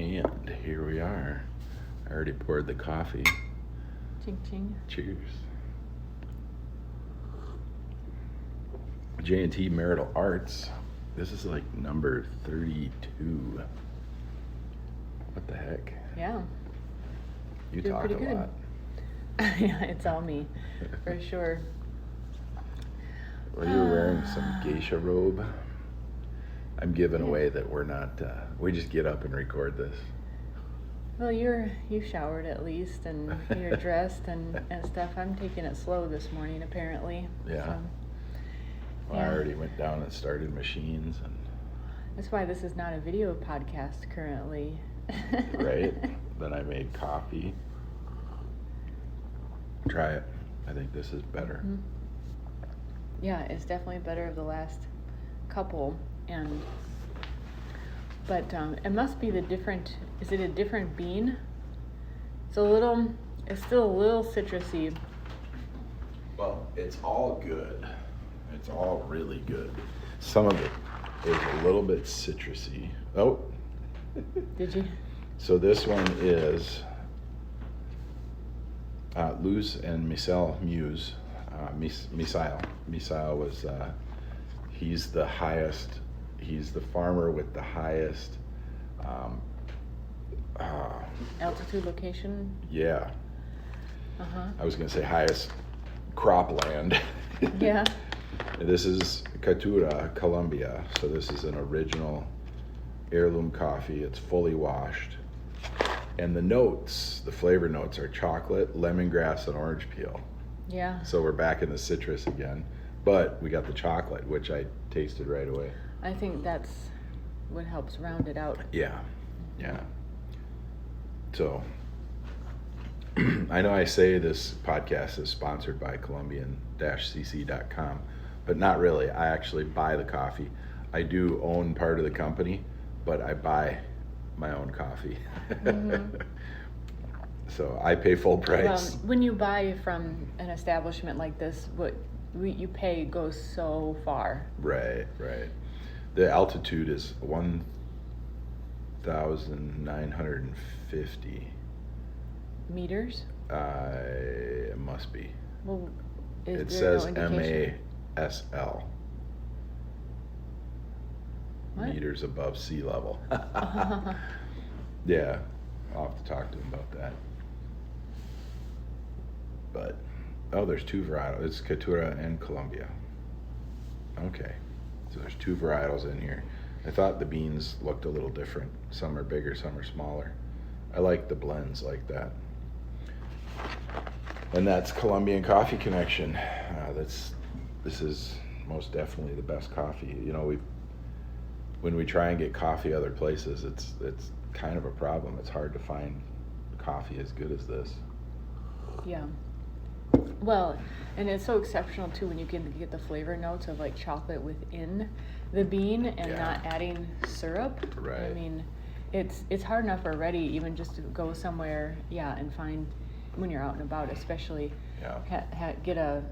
And here we are. I already poured the coffee. Ching ching. Cheers. J&T Marital Arts. This is like number 32. What the heck? Yeah. You Doing talk pretty a good. lot. Yeah, it's all me, for sure. Well, you're wearing some geisha robe. I'm giving away that we're not, we just get up and record this. Well, you showered at least, and you're dressed and stuff. I'm taking it slow this morning, apparently. Yeah. So, Well, I already went down and started machines. And that's why this is not a video podcast currently. right? Then I made coffee. Try it. I think this is better. Mm-hmm. Yeah, it's definitely better of the last couple, but it must be the different. Is it a different bean? It's still a little citrusy. Well, it's all good. It's all really good. Some of it is a little bit citrusy. Oh. Did you? So this one is Luz and Misael Muse. Misael was, he's the farmer with the highest Altitude location? Yeah. Uh-huh. I was going to say highest cropland. Yeah. This is Caturra, Colombia. So this is an original heirloom coffee. It's fully washed. And the flavor notes are chocolate, lemongrass, and orange peel. Yeah. So we're back in the citrus again. But we got the chocolate, which I tasted right away. I think that's what helps round it out. Yeah. Yeah. So I know I say this podcast is sponsored by Colombian-cc.com, but not really. I actually buy the coffee. I do own part of the company, but I buy my own coffee. Mm-hmm. So I pay full price. When you buy from an establishment like this, what you pay goes so far. Right. The altitude is 1,950 meters. It must be. Well, it says MASL. What? Meters above sea level. Yeah, I'll have to talk to him about that. But, there's two varietals. It's Caturra and Colombia. Okay, so there's two varietals in here. I thought the beans looked a little different. Some are bigger, some are smaller. I like the blends like that. And that's Colombian Coffee Connection. This is most definitely the best coffee. You know, when we try and get coffee other places, it's kind of a problem. It's hard to find coffee as good as this. Yeah. Well, and it's so exceptional too when you can get the flavor notes of like chocolate within the bean and not adding syrup. Right. I mean, it's hard enough already even just to go somewhere, and find when you're out and about, especially get a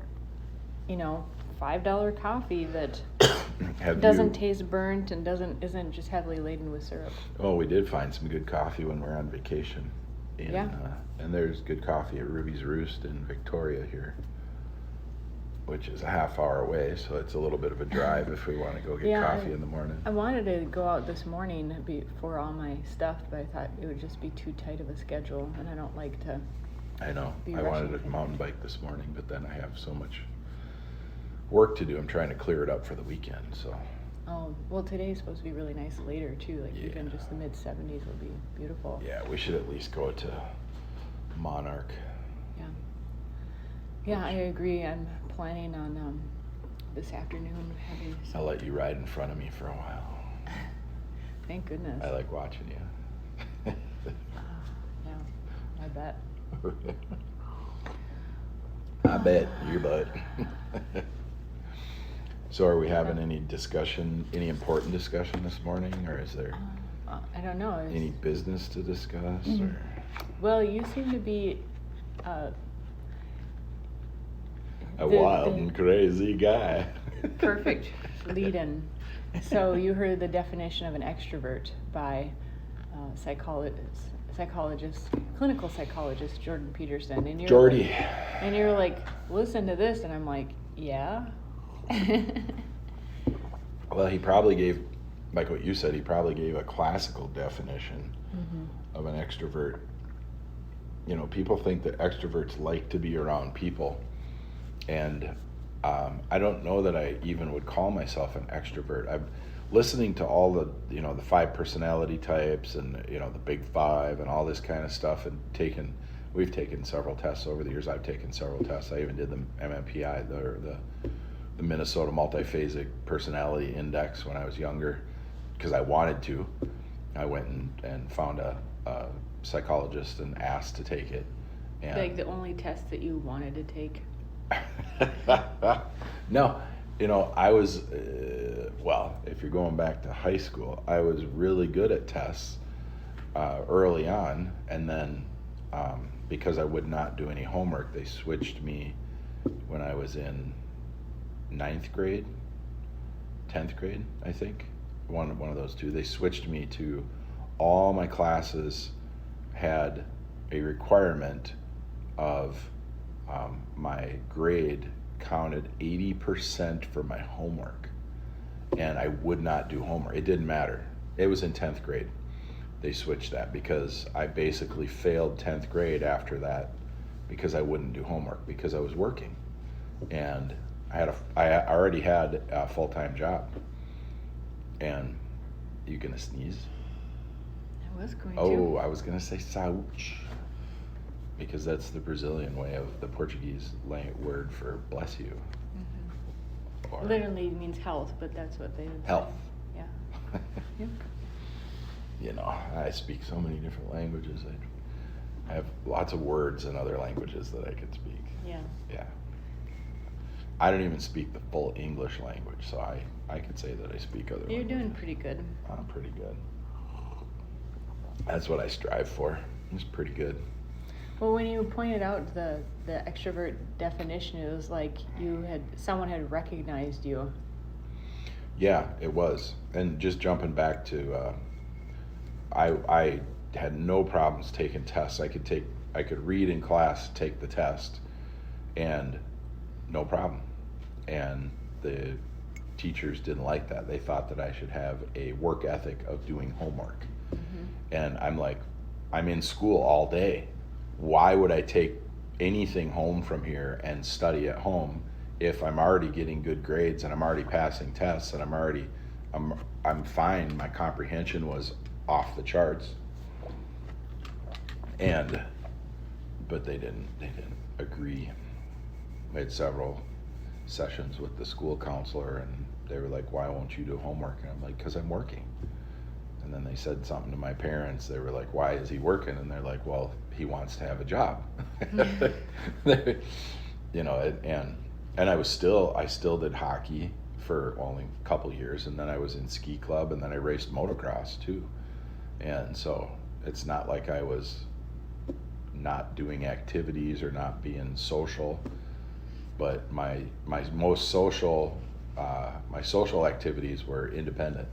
$5 coffee that doesn't taste burnt and isn't just heavily laden with syrup. Oh, we did find some good coffee when we were on vacation. And there's good coffee at Ruby's Roost in Victoria here, which is a half hour away, so it's a little bit of a drive if we want to go get coffee in the morning. I wanted to go out this morning before all my stuff, but I thought it would just be too tight of a schedule, and I don't like to. I know. I wanted to mountain bike this morning, but then I have so much work to do. I'm trying to clear it up for the weekend, so. Oh, well, today's supposed to be really nice later, too. Like, even just the mid-70s will be beautiful. Yeah, we should at least go to Monarch. Yeah, I agree. I'm planning on this afternoon having some... I'll let you ride in front of me for a while. Thank goodness. I like watching you. Yeah, I bet. I bet your butt. So are we having any important discussion this morning, or is there I don't know. any business to discuss? Or? Well, you seem to be a wild and crazy guy. Perfect lead-in. So you heard the definition of an extrovert by clinical psychologist Jordan Peterson, and Jordy. and you're like, listen to this, and I'm like, yeah. Well, he probably gave, like what you said, he probably gave a classical definition of an extrovert. You know, people think that extroverts like to be around people, and I don't know that I even would call myself an extrovert. I'm listening to all the, you know, the 5 personality types and, you know, the big 5 and all this kind of stuff, and we've taken several tests over the years. I've taken several tests. I even did the MMPI, the Minnesota Multiphasic Personality Index when I was younger, because I wanted to. I went and found a psychologist and asked to take it. And like the only test that you wanted to take? No, you know, I was, well, if you're going back to high school, I was really good at tests early on, and then because I would not do any homework, they switched me when I was in 9th grade, 10th grade, I think, one of those two. They switched me to all my classes had a requirement of my grade counted 80% for my homework, and I would not do homework. It didn't matter. It was in 10th grade. They switched that because I basically failed 10th grade after that because I wouldn't do homework because I was working, and I already had a full-time job. And you gonna sneeze? I was going to. Oh, I was gonna say saúde, because that's the Brazilian way of the Portuguese word for bless you. Or literally means health, but that's what they would say. Health. Yeah. Yep. You know, I speak so many different languages. I have lots of words in other languages that I could speak. Yeah. Yeah. I don't even speak the full English language, so I could say that I speak other You're languages. doing pretty good. I'm pretty good. That's what I strive for. It's pretty good. Well, when you pointed out the extrovert definition, it was like someone had recognized you. Yeah, it was. And just jumping back to, I had no problems taking tests. I could read in class, take the test, and no problem. And the teachers didn't like that. They thought that I should have a work ethic of doing homework. And I'm like, I'm in school all day. Why would I take anything home from here and study at home if I'm already getting good grades and I'm already passing tests and I'm fine. My comprehension was off the charts. But they didn't agree. We had several sessions with the school counselor, and they were like, why won't you do homework? And I'm like, because I'm working. And then they said something to my parents. They were like, why is he working? And they're like, well, he wants to have a job. You know, and I still did hockey for only a couple years, and then I was in ski club, and then I raced motocross too. And so it's not like I was not doing activities or not being social, but my social activities were independent.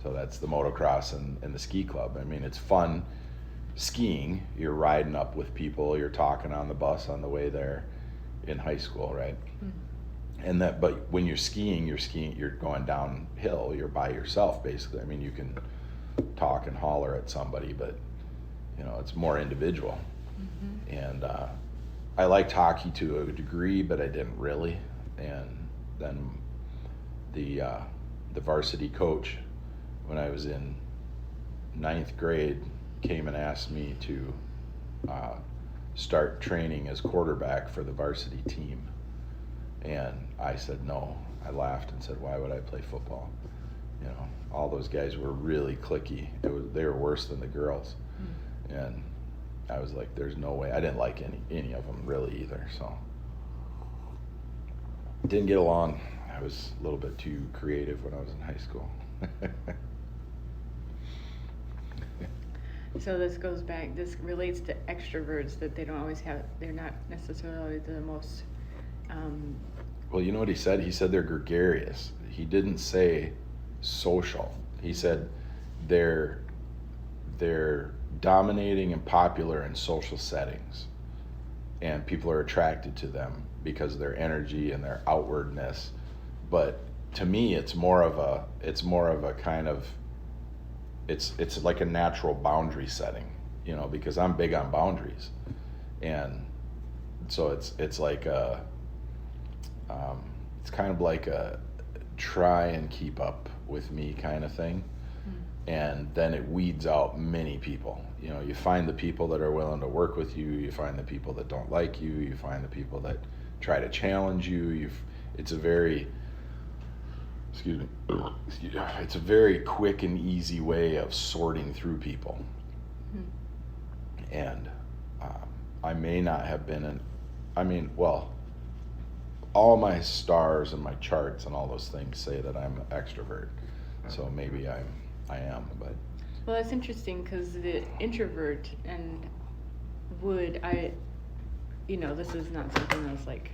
So that's the motocross and the ski club. I mean, it's fun skiing. You're riding up with people, you're talking on the bus on the way there in high school, right? And but when you're skiing, you're going downhill, you're by yourself basically. I mean, you can talk and holler at somebody, but you know, it's more individual. And I liked hockey to a degree, but I didn't really. And then the varsity coach, when I was in 9th grade, came and asked me to start training as quarterback for the varsity team. And I said no. I laughed and said, why would I play football? You know, all those guys were really cliquey. They were worse than the girls. And I was like, there's no way. I didn't like any of them really either, so didn't get along. I was a little bit too creative when I was in high school. So this relates to extroverts, that they don't always they're not necessarily the most Well, you know what he said? He said they're gregarious. He didn't say social. He said they're they're dominating and popular in social settings, and people are attracted to them because of their energy and their outwardness. But to me, it's more of a kind of, it's like a natural boundary setting, because I'm big on boundaries, and so it's like it's kind of like a try and keep up with me kind of thing. And then it weeds out many people. You find the people that are willing to work with you, you find the people that don't like you, you find the people that try to challenge you. It's a very, it's a very quick and easy way of sorting through people. And I may not have been all my stars and my charts and all those things say that I'm an extrovert. So maybe I am, but. Well, that's interesting, because the introvert this is not something that's like,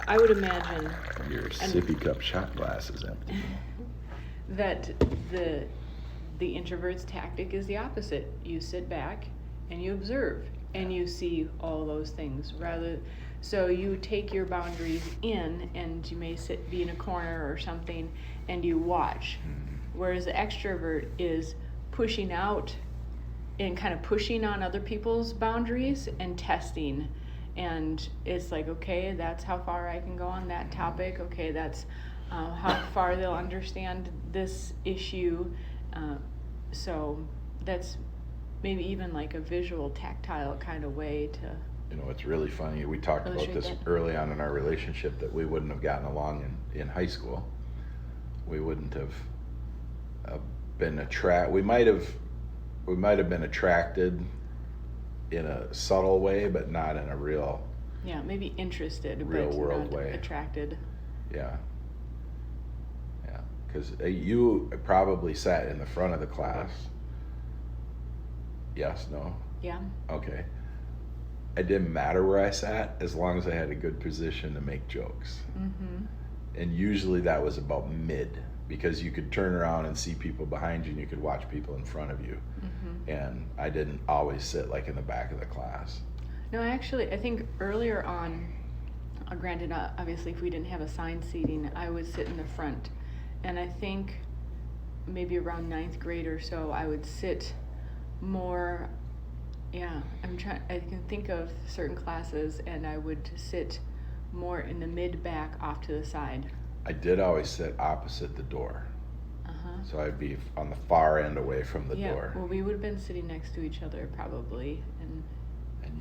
I would imagine. Your sippy cup shot glass is empty. That the introvert's tactic is the opposite. You sit back and you observe and you see all those things so you take your boundaries in, and you may be in a corner or something and you watch. Whereas the extrovert is pushing out and kind of pushing on other people's boundaries and testing. And it's like, okay, that's how far I can go on that topic. Okay, that's how far they'll understand this issue. So that's maybe even like a visual, tactile kind of way to. It's really funny. We talked about this early on in our relationship, that we wouldn't have gotten along in high school. We wouldn't have been we might have been attracted in a subtle way, but not in a real. Yeah, maybe interested, real but world not way. Attracted. Yeah. Because you probably sat in the front of the class. Yes, no? Yeah. Okay. It didn't matter where I sat as long as I had a good position to make jokes. And usually that was about mid, because you could turn around and see people behind you and you could watch people in front of you. And I didn't always sit like in the back of the class. No, I think earlier on, granted, obviously if we didn't have assigned seating, I would sit in the front. And I think maybe around 9th grade or so, I would sit more, I can think of certain classes, and I would sit more in the mid-back off to the side. I did always sit opposite the door. So I'd be on the far end away from the door. Well, we would have been sitting next to each other probably, and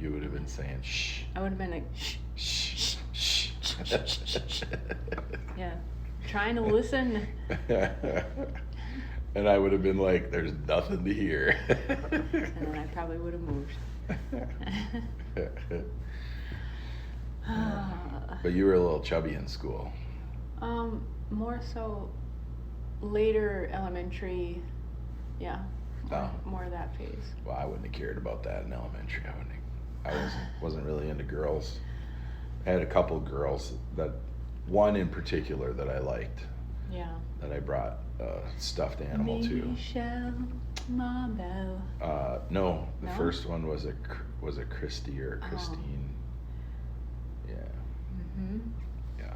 you would have been saying shh. I would have been like shh, shh, shh, shh, shh, shh. Yeah, trying to listen. And I would have been like, there's nothing to hear. And then I probably would have moved. But you were a little chubby in school. More so later elementary, more of that phase. Well, I wouldn't have cared about that in elementary. I wasn't really into girls. I had a couple of girls, one in particular that I liked. Yeah. That I brought a stuffed animal to. Michelle Marble. No, the first one was a Christy or a Christine. Yeah. Yeah.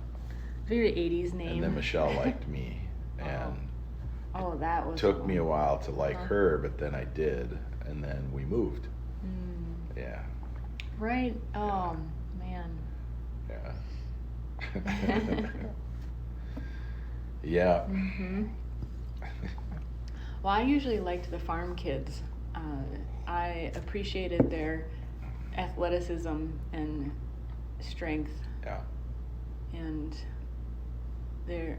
Very 80s name. And then Michelle liked me, and that was. Took me a while to like her, but then I did, and then we moved. Yeah. Right. Oh man. Yeah. Yeah. Well, I usually liked the farm kids. I appreciated their athleticism and strength. Yeah. And their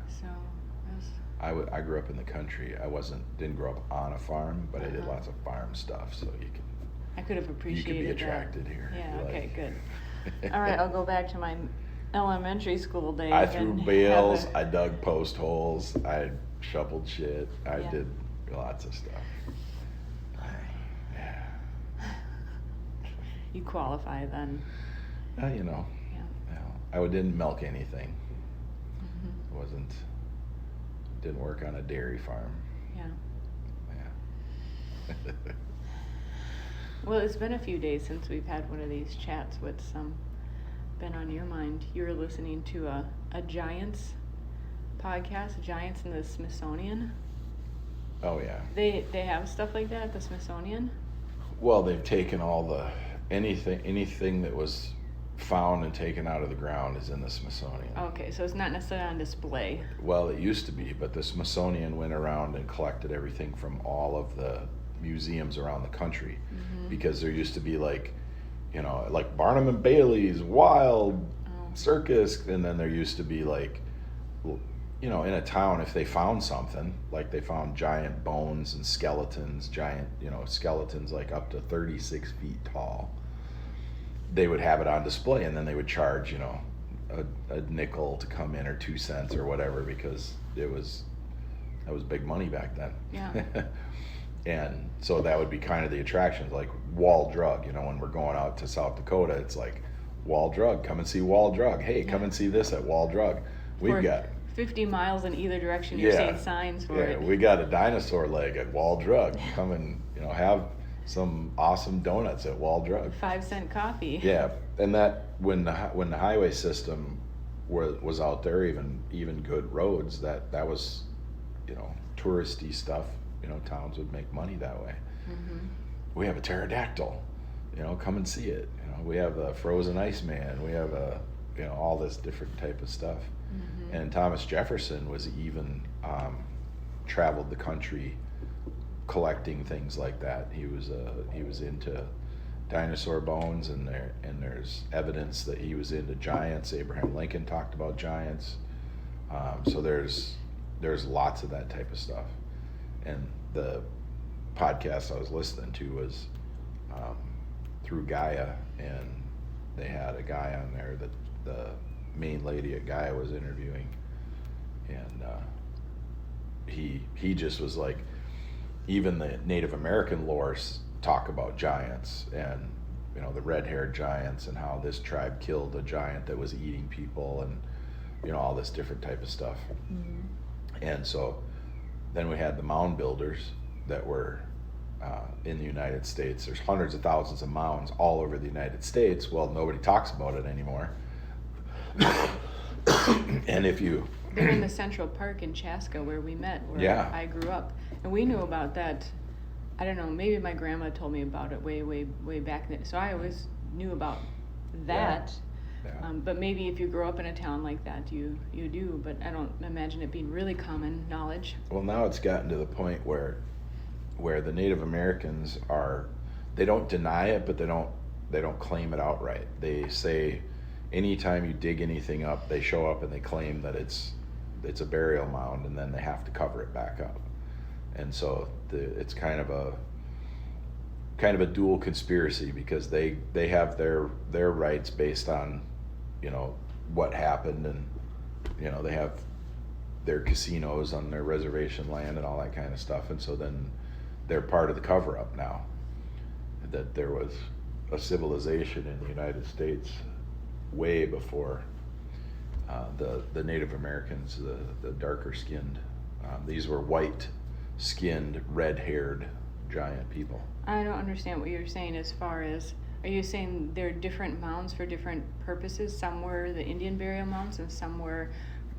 So I grew up in the country. Didn't grow up on a farm, but I did lots of farm stuff. So I could have appreciated. You could be attracted that. here. Yeah. Okay. Good. All right. I'll go back to my elementary school days. I threw bales. I dug post holes. I shoveled shit. I did lots of stuff. Yeah. You qualify then. Yeah. I didn't milk anything. Wasn't didn't work on a dairy farm. Yeah. Yeah. Well, it's been a few days since we've had one of these chats. What's been on your mind? You were listening to a Giants podcast, Giants in the Smithsonian. Oh yeah. They have stuff like that at the Smithsonian? Well, they've taken all the anything that was found and taken out of the ground is in the Smithsonian. Okay, so it's not necessarily on display. Well, it used to be, but the Smithsonian went around and collected everything from all of the museums around the country, because there used to be like Barnum and Bailey's Wild Circus, and then there used to be like, in a town, if they found something, like they found giant bones and skeletons, skeletons like up to 36 feet tall, they would have it on display, and then they would charge, a nickel to come in, or 2 cents or whatever, because that was big money back then. Yeah. And so that would be kind of the attractions, like Wall Drug. When we're going out to South Dakota, it's like Wall Drug. Come and see Wall Drug. Hey, come and see this at Wall Drug. We've got 50 miles in either direction. You're seeing signs for it. We got a dinosaur leg at Wall Drug. Come and have some awesome donuts at Wall Drug. 5-cent coffee. Yeah, and that when the highway system was out there, even good roads, that was touristy stuff. Towns would make money that way. We have a pterodactyl, come and see it. We have a frozen Iceman. We have all this different type of stuff. And Thomas Jefferson was even traveled the country collecting things like that. He was into dinosaur bones, and there's evidence that he was into giants. Abraham Lincoln talked about giants. So there's lots of that type of stuff. And the podcast I was listening to was through Gaia, and they had a guy on there that the main lady at Gaia was interviewing, and he just was like, even the Native American lore talk about giants, and the red-haired giants, and how this tribe killed a giant that was eating people, and all this different type of stuff. And so then we had the mound builders that were in the United States. There's hundreds of thousands of mounds all over the United States. Well, nobody talks about it anymore. And they're in the Central Park in Chaska, where we met, where I grew up, and we knew about that. I don't know, maybe my grandma told me about it way back then, so I always knew about that. But maybe if you grow up in a town like that, you do, but I don't imagine it being really common knowledge. Well, now it's gotten to the point where the Native Americans they don't deny it, but they don't claim it outright. They say anytime you dig anything up, they show up and they claim that it's a burial mound, and then they have to cover it back up. And so it's kind of a dual conspiracy, because they have their rights based on what happened, and they have their casinos on their reservation land and all that kind of stuff, and so then they're part of the cover-up now, that there was a civilization in the United States way before the Native Americans, the darker skinned. These were white skinned, red haired giant people. I don't understand what you're saying as far as, are you saying there are different mounds for different purposes? Some were the Indian burial mounds and some were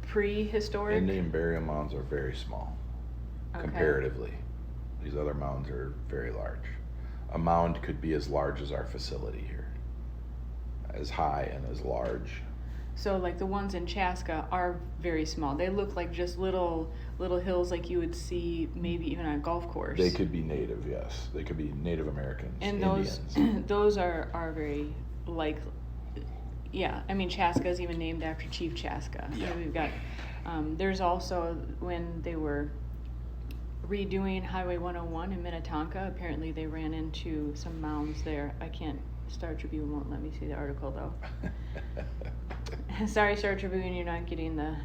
prehistoric? Indian burial mounds are very small, comparatively. These other mounds are very large. A mound could be as large as our facility here, as high and as large. So like the ones in Chaska are very small. They look like just little hills like you would see maybe even on a golf course. They could be native, yes. They could be Native Americans, and Indians. those are very I mean, Chaska is even named after Chief Chaska. Yeah. We've got, there's also, when they were redoing Highway 101 in Minnetonka, apparently they ran into some mounds there. Star Tribune won't let me see the article though. Sorry, Star Tribune, you're not getting the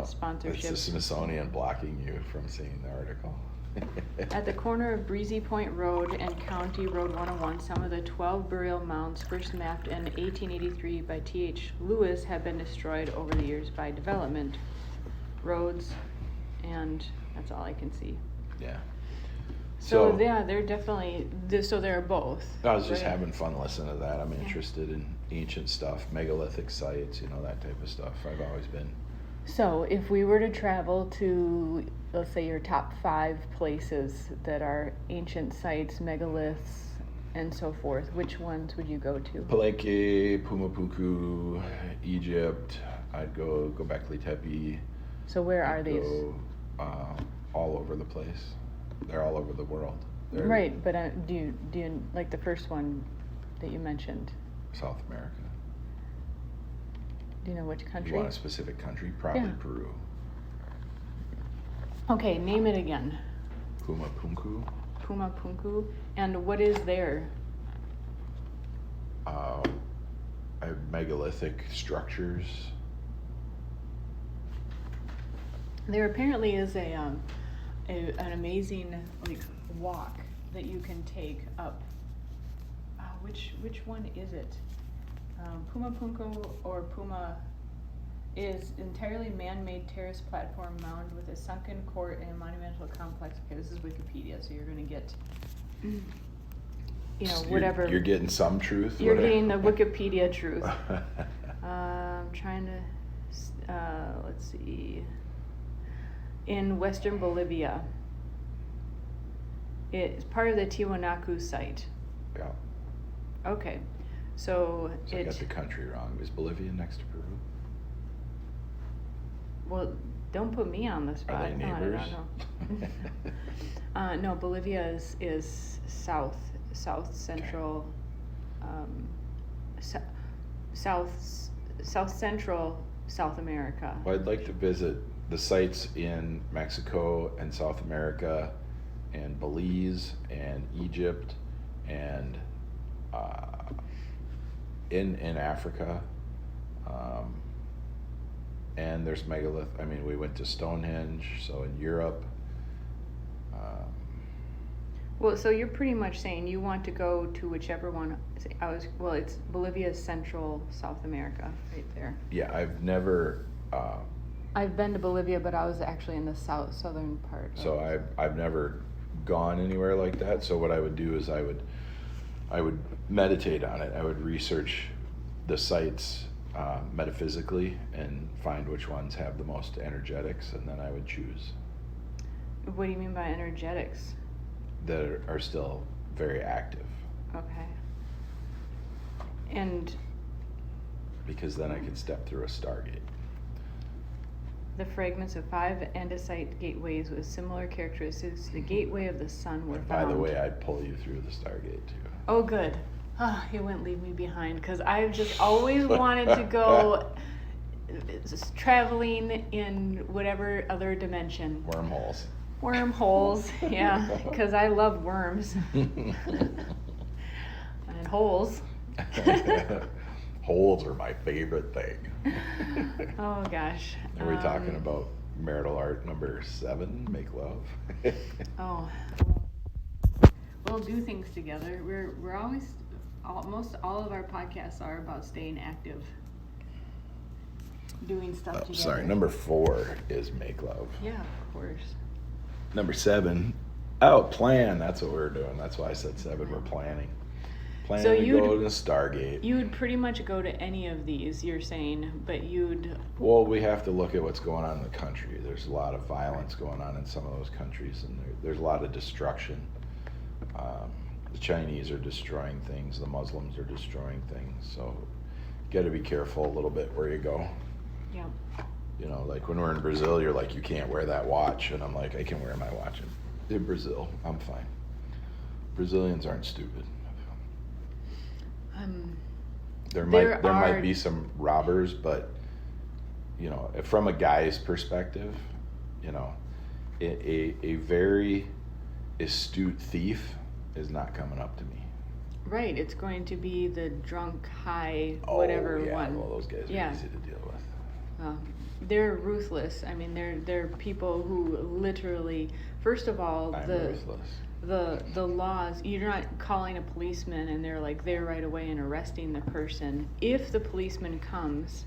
sponsorship. It's the Smithsonian blocking you from seeing the article. At the corner of Breezy Point Road and County Road 101, some of the 12 burial mounds first mapped in 1883 by T.H. Lewis have been destroyed over the years by development, roads, and that's all I can see. Yeah. So yeah, they're definitely, so they're both. I was just right? having fun listening to that. I'm Yeah. interested in ancient stuff, megalithic sites, that type of stuff. I've always been. So if we were to travel to, let's say, your top 5 places that are ancient sites, megaliths, and so forth, which ones would you go to? Palenque, Pumapunku, Egypt. I'd go Göbekli Tepe. So where are these? All over the place. They're all over the world. They're Right, but do you like the first one that you mentioned? South America. Do you know which country? You want a specific country? Probably Yeah. Peru. Okay, name it again. Pumapunku. Pumapunku. And what is there? Megalithic structures. There apparently is an amazing walk that you can take up. Which one is it? Pumapunku or Puma is entirely man-made terrace platform mound with a sunken court and a monumental complex. Okay, this is Wikipedia, so you're going to get, whatever. You're getting some truth. You're getting the Wikipedia truth. I'm trying to, let's see. In western Bolivia. It's part of the Tiwanaku site. Yeah. Okay, so I got the country wrong. Is Bolivia next to Peru? Well, don't put me on the spot. Are they neighbors? No, no, Bolivia is south central, south central South America. Well, I'd like to visit the sites in Mexico and South America and Belize and Egypt and in Africa. And there's megalith. I mean, we went to Stonehenge, so in Europe. Well, so you're pretty much saying you want to go to whichever one. It's Bolivia's central South America, right there. Yeah, I've never. I've been to Bolivia, but I was actually in the southern part. So I've never gone anywhere like that. So what I would do is I would meditate on it. I would research the sites metaphysically and find which ones have the most energetics, and then I would choose. What do you mean by energetics? That are still very active. Okay. And because then I can step through a stargate. the fragments of 5 andesite gateways with similar characteristics to the gateway of the sun were And found. by the way, I'd pull you through the stargate too. Oh, good. He wouldn't leave me behind, because I've just always wanted to go traveling in whatever other dimension. Wormholes. Wormholes, yeah, because I love worms. And holes. Holes are my favorite thing. Oh, gosh. Are we talking about marital art number 7, make love? Oh, we'll do things together. We're always, most all of our podcasts are about staying active, doing stuff together. Sorry, number 4 is make love. Yeah, of course. Number 7, plan. That's what we're doing. That's why I said 7. We're planning. Planning So to you'd- go to Stargate. You would pretty much go to any of these, you're saying, but you'd... Well, we have to look at what's going on in the country. There's a lot of violence going on in some of those countries, and there's a lot of destruction. The Chinese are destroying things. The Muslims are destroying things. So you got to be careful a little bit where you go. Yeah. You know, like when we're in Brazil, you're like, you can't wear that watch. And I'm like, I can wear my watch in Brazil. I'm fine. Brazilians aren't stupid. There might be some robbers, but you know, from a guy's perspective, you know, a very astute thief is not coming up to me. Right, it's going to be the drunk, high, whatever yeah, one. Well, those guys are easy to deal with. They're ruthless. I mean, they're people who literally, first of all, I'm ruthless. The laws, you're not calling a policeman and they're like there right away and arresting the person. If the policeman comes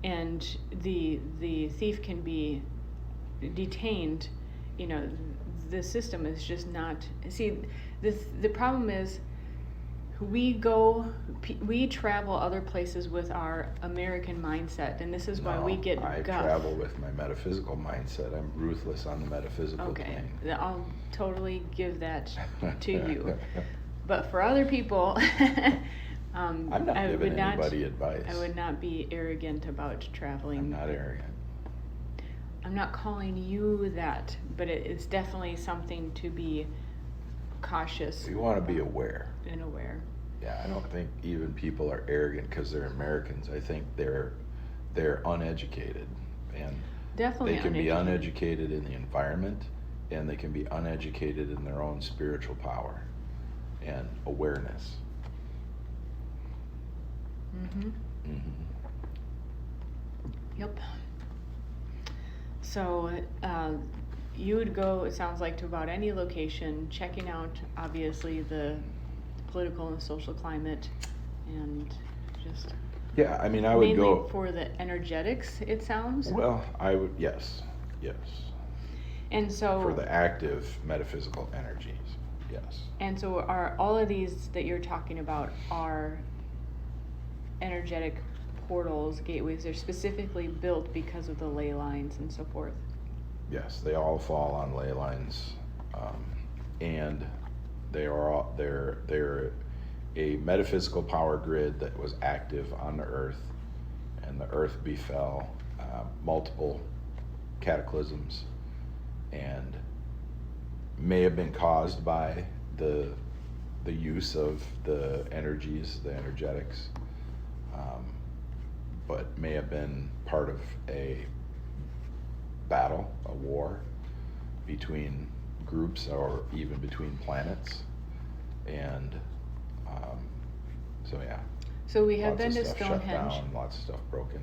and the thief can be detained, the system is just not. See, the problem is we travel other places with our American mindset, and this is why we get I guff. travel with my metaphysical mindset. I'm ruthless on the metaphysical plane. I'll totally give that to you. But for other people, I'm not giving anybody advice. I would not be arrogant about traveling. I'm not arrogant. I'm not calling you that, but it's definitely something to be cautious. You want to be aware. And aware. Yeah, I don't think even people are arrogant because they're Americans. I think they're uneducated, and definitely they can be uneducated in the environment, and they can be uneducated in their own spiritual power and awareness. Mhm. Mhm. Yep. So you would go, it sounds like, to about any location, checking out obviously the political and social climate, and just Yeah, I mean, I would mainly go for the energetics, it sounds. Well, I would, yes. And so For the active metaphysical energies, yes. And so are all of these that you're talking about are energetic portals, gateways? They're specifically built because of the ley lines and so forth. Yes, they all fall on ley lines, and they're a metaphysical power grid that was active on the earth, and the earth befell multiple cataclysms, and may have been caused by the use of the energies, the energetics, but may have been part of a battle, a war between groups or even between planets, and so yeah. So we have Lots been of to stuff shut Stonehenge. down, lots of stuff broken.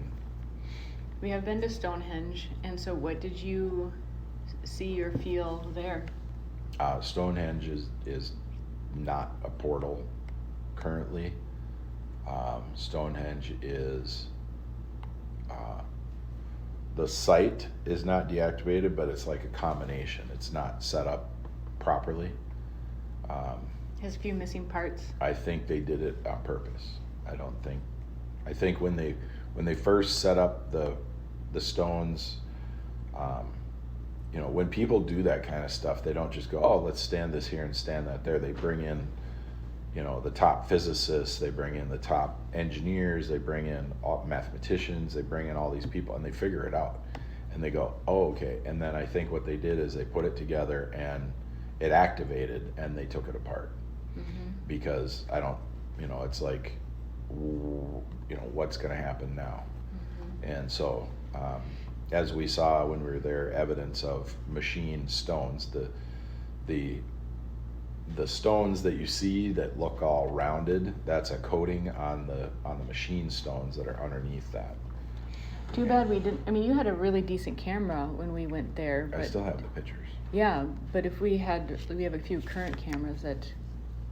We have been to Stonehenge, and so what did you see or feel there? Stonehenge is not a portal currently. Stonehenge is the site is not deactivated, but it's like a combination. It's not set up properly. Has a few missing parts. I think they did it on purpose. I think when they first set up the stones, when people do that kind of stuff, they don't just go, oh, let's stand this here and stand that there. They bring in, the top physicists, they bring in the top engineers, they bring in all mathematicians, they bring in all these people, and they figure it out. And they go, oh, okay. And then I think what they did is they put it together and it activated, and they took it apart. Mm-hmm. Because it's like, what's going to happen now? Mm-hmm. And so, as we saw when we were there, evidence of machine stones, the stones that you see that look all rounded, that's a coating on the machine stones that are underneath that. Too bad we didn't. I mean, you had a really decent camera when we went there. I still have the pictures. Yeah, but if we have a few current cameras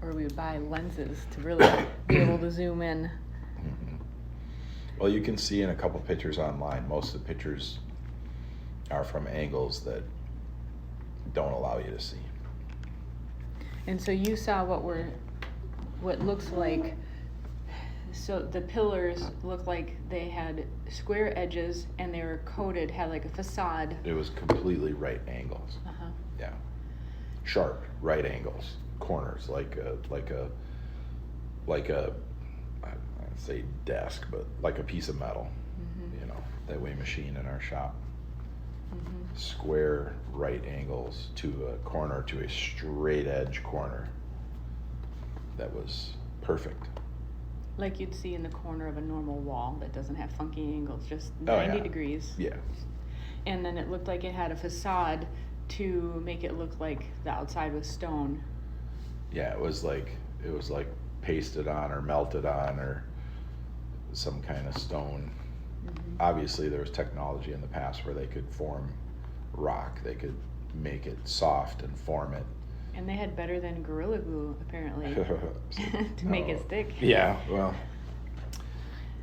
or we would buy lenses to really be able to zoom in. Mm-hmm. Well, you can see in a couple pictures online, most of the pictures are from angles that don't allow you to see. And so you saw what looks like, so the pillars look like they had square edges and they were coated, had like a facade. It was completely right angles. Uh-huh. Yeah. Sharp right angles, corners, like a I'd say desk, but like a piece of metal, Mm-hmm. That we machine in our shop. Mm-hmm. Square right angles to a corner, to a straight edge corner. That was perfect. Like you'd see in the corner of a normal wall that doesn't have funky angles, just Oh, 90 yeah. degrees. Yeah. And then it looked like it had a facade to make it look like the outside was stone. Yeah, it was like pasted on or melted on or some kind of stone. Mm-hmm. Obviously there was technology in the past where they could form rock. They could make it soft and form it. And they had better than Gorilla Glue, apparently, to make it stick. Yeah, well,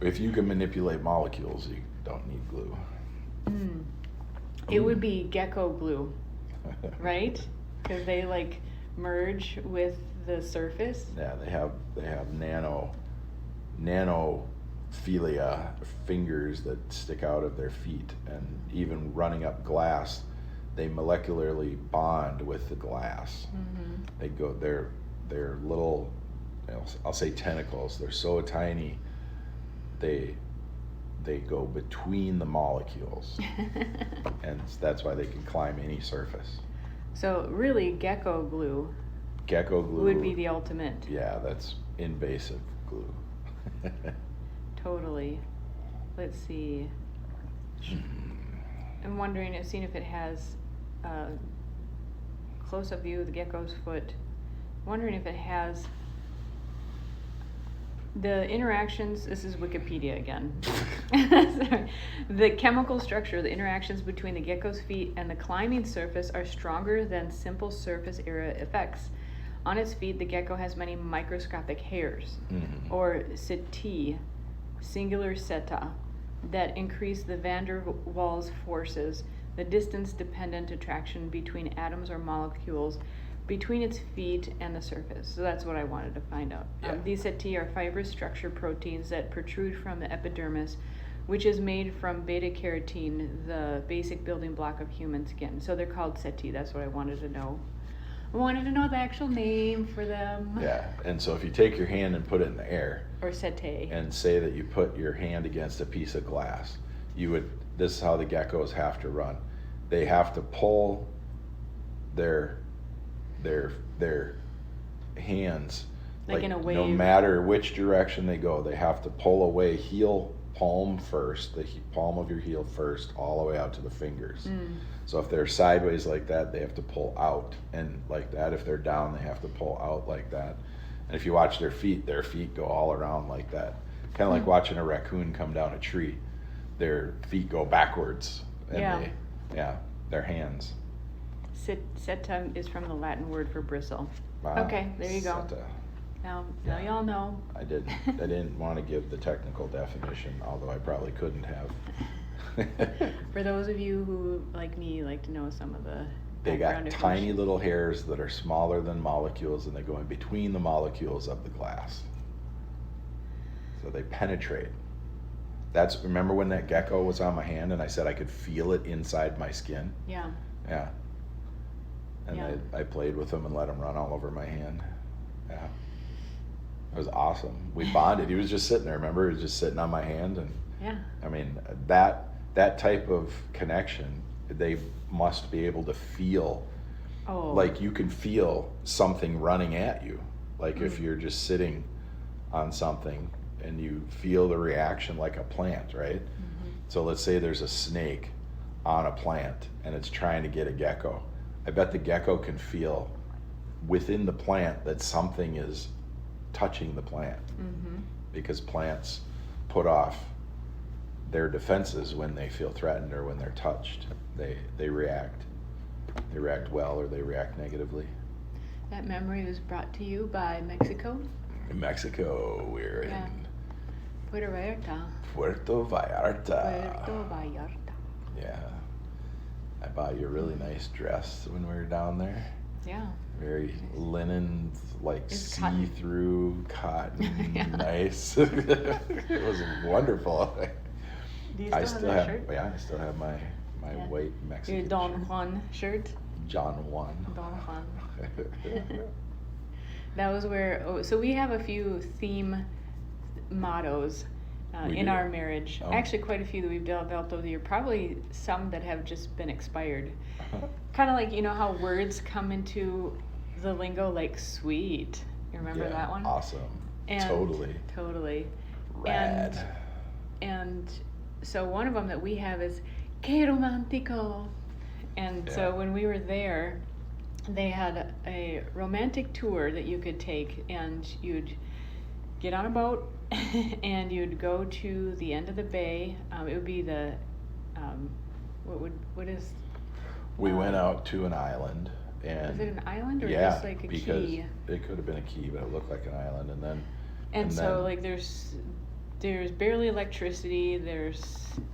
if you can manipulate molecules, you don't need glue. It would be gecko glue, right? Because they like merge with the surface. Yeah, they have nanophilia fingers that stick out of their feet, and even running up glass, they molecularly bond with the glass. Mm-hmm. They go, they're little, I'll say tentacles. They're so tiny, they go between the molecules, and that's why they can climb any surface. So really, gecko glue would be the ultimate. Yeah, that's invasive glue. Totally. Let's see. I'm wondering, seeing if it has a close-up view of the gecko's foot. Wondering if it has the interactions. This is Wikipedia again. Sorry. The chemical structure, the interactions between the gecko's feet and the climbing surface are stronger than simple surface area effects. On its feet, the gecko has many microscopic hairs, or setae, singular seta, that increase the van der Waals forces, the distance-dependent attraction between atoms or molecules between its feet and the surface. So that's what I wanted to find out. Yeah. These setae are fibrous structure proteins that protrude from the epidermis, which is made from beta-carotene, the basic building block of human skin. So they're called setae. That's what I wanted to know. I wanted to know the actual name for them. Yeah, and so if you take your hand and put it in the air, Or setae. and say that you put your hand against a piece of glass, this is how the geckos have to run. They have to pull their hands, Like in a wave. no matter which direction they go, they have to pull away heel palm first, the palm of your heel first, all the way out to the fingers. So if they're sideways like that, they have to pull out, and like that. If they're down, they have to pull out like that. And if you watch their feet go all around like that. Kind of like watching a raccoon come down a tree. Their feet go backwards, and their hands. Seta is from the Latin word for bristle. Wow. Okay, there you go. Seta. Now Yeah. y'all know. I didn't want to give the technical definition, although I probably couldn't have. For those of you who, like me, like to know some of the They got background tiny information. little hairs that are smaller than molecules, and they go in between the molecules of the glass. So they penetrate. Remember when that gecko was on my hand and I said I could feel it inside my skin? Yeah. Yeah. And Yeah. I played with him and let him run all over my hand. Yeah. It was awesome. We bonded. He was just sitting there, remember? He was just sitting on my hand, and Yeah. I mean, that type of connection, they must be able to feel, like you can feel something running at you. Like if you're just sitting on something and you feel the reaction like a plant, right? So let's say there's a snake on a plant and it's trying to get a gecko. I bet the gecko can feel within the plant that something is touching the plant, because plants put off their defenses when they feel threatened or when they're touched. They react well or they react negatively. That memory was brought to you by Mexico. In Mexico, we're Yeah. in Puerto Vallarta. Puerto Vallarta. Puerto Vallarta. Yeah. I bought you a really nice dress when we were down there. Yeah. Very linen, like It's cotton. see-through cotton, Yeah. nice. It was wonderful. Do you I still have that shirt? I still have my Yeah. white Mexican Your Don shirt. Juan shirt? John Juan. Don Juan. That was where, so we have a few theme mottos We in do. our marriage. Oh. Actually, quite a few that we've developed over the year. Probably some that have just been expired. Kind of like, you know how words come into the lingo, like sweet. You remember Yeah, that one? Awesome. And Totally. Rad. And so one of them that we have is que romantico. And so Yeah. when we were there, they had a romantic tour that you could take, and you'd get on a boat and you'd go to the end of the bay. It would be the what is We went out to an island, and is it an island or yeah, just like a because key? it could have been a key, but it looked like an island, and then And so then- like there's there's barely electricity. They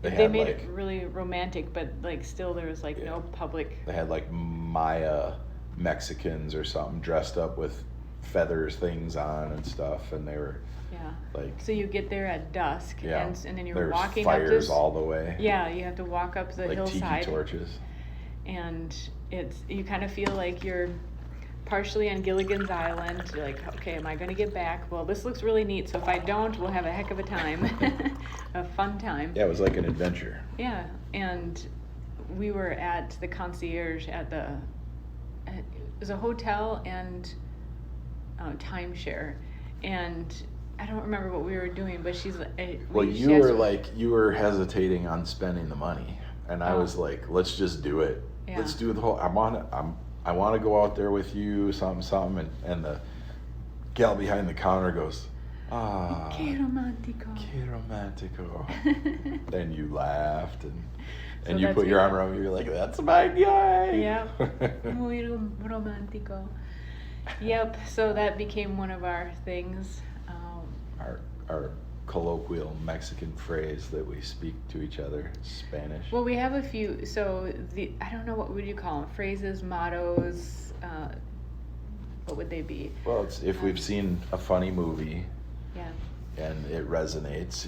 They had, made like- it really romantic, but like still there was like no public. They had like Maya Mexicans or something dressed up with feathers things on and stuff, and they were Yeah. like, So you get there at dusk, yeah, and then you're there's walking up fires this. all the way. Yeah, you have to walk up the like hillside. tiki torches. And you kind of feel like you're partially on Gilligan's Island. You're like, okay, am I going to get back? Well, this looks really neat, so if I don't, we'll have a heck of a time, a fun time. Yeah, it was like an adventure. Yeah, and we were at the concierge it was a hotel and timeshare, and I don't remember what we were doing, but she's like, Well, you were hesitating on spending the money, and I Oh. was like, let's just do it. Yeah. Let's do the whole. I want to go out there with you, something, and the gal behind the counter goes, ah, Que romantico. que romantico. Then you laughed and So you that's put your me. arm around me. You're like, that's my guy. Yeah, muy romantico. Yep, so that became one of our things. Our colloquial Mexican phrase that we speak to each other, Spanish. Well, we have a few. So I don't know, what would you call them? Phrases, mottos. What would they be? Well, it's if we've seen a funny movie Yeah. and it resonates,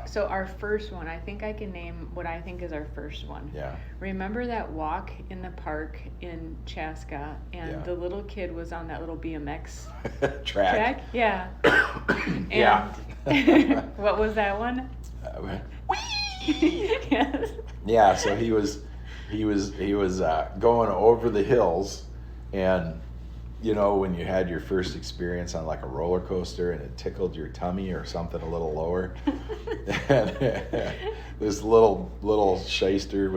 So our first one, I think I can name what I think is our first one. Yeah. Remember that walk in the park in Chaska, and Yeah. the little kid was on that little BMX Track. Yeah. Yeah. And what was that one? Yes. Yeah, so he was going over the hills, and when you had your first experience on like a roller coaster and it tickled your tummy or something a little lower, and this little shyster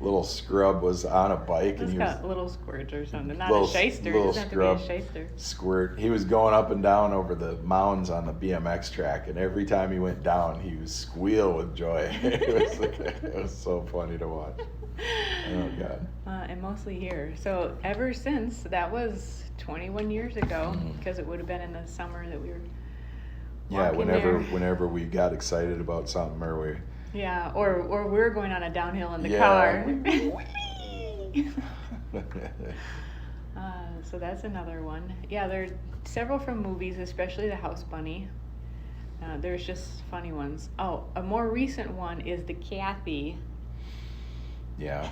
little scrub was on a bike, and It's he was got little squirt or something, not little- a shyster. It little doesn't have scrub. to be a shyster. squirt. He was going up and down over the mounds on the BMX track, and every time he went down, he would squeal with joy. It was so funny to watch. Oh God. And mostly here. So ever since, that was 21 years ago, because it would have been in the summer that we were Yeah, walking there. whenever we got excited about something, or we Yeah, or we're going on a downhill in the Yeah. car. So that's another one. Yeah, there's several from movies, especially the House Bunny. There's just funny ones. Oh, a more recent one is the Kathy. Yeah.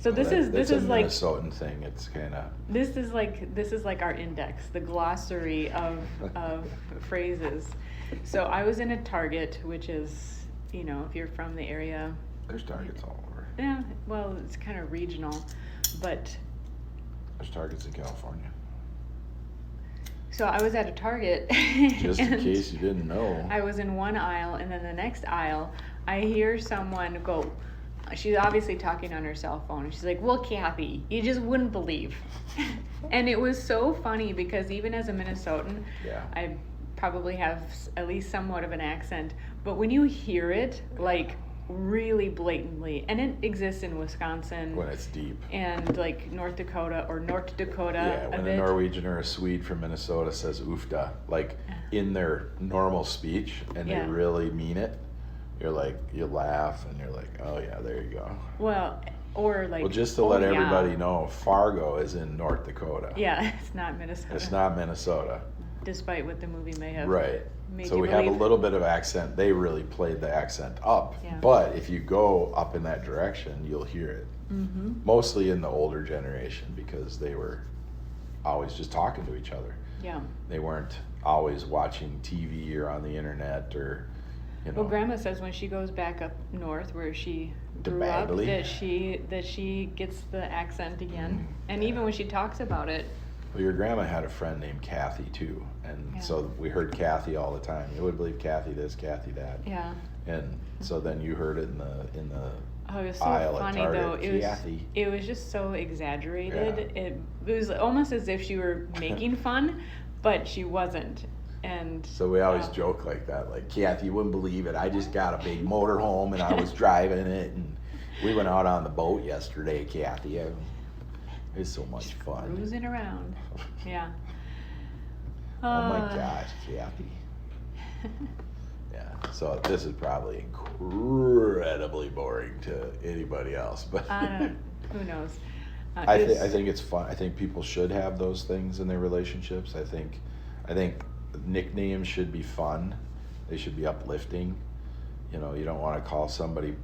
So this is that's a like Minnesotan thing. It's kind of this is like our index, the glossary of phrases. So I was in a Target, which is, if you're from the area, there's Targets all over. yeah, well, it's kind of regional, but There's Targets in California. so I was at a Target. Just in and case you didn't know. I was in one aisle, and then the next aisle, I hear someone go. She's obviously talking on her cell phone, and she's like, "Well, Kathy, you just wouldn't believe." And it was so funny because even as a Minnesotan, Yeah. I probably have at least somewhat of an accent, but when you hear it, like really blatantly, and it exists in Wisconsin When it's deep. and like North Dakota or North Dakota Yeah, a when a bit. Norwegian or a Swede from Minnesota says oofda, like in their normal speech, and Yeah. they really mean it, you're like, you laugh, and you're like, oh yeah, there you go. Well, or like. Well, just to oh, let yeah. everybody know, Fargo is in North Dakota. Yeah, it's not Minnesota. It's not Minnesota. Despite what the movie may have. Right. made So you we have a believe. little bit of accent. They really played the accent up. Yeah. But if you go up in that direction, you'll hear it. Mm-hmm. Mostly in the older generation, because they were always just talking to each other. Yeah. They weren't always watching TV or on the internet or, Well, Grandma says when she goes back up north where she To grew up, Bagley. that she gets the accent again, and yeah. even when she talks about it. Well, your grandma had a friend named Kathy too, and Yeah. so we heard Kathy all the time. You would believe Kathy this, Kathy that, Yeah. and so then you heard it in the Oh, it was so aisle at funny Target, though. Kathy. It was just so exaggerated. It was almost as if she were making fun, but she wasn't. And So we always joke like that, like, Kathy, you wouldn't believe it. I just got a big motor home and I was driving it, and we went out on the boat yesterday, Kathy. It was so much fun. cruising around. Yeah. Oh my gosh, Kathy. Yeah, so this is probably incredibly boring to anybody else, but who knows? I think it's fun. I think people should have those things in their relationships. I think nicknames should be fun. They should be uplifting. You know, you don't want to call somebody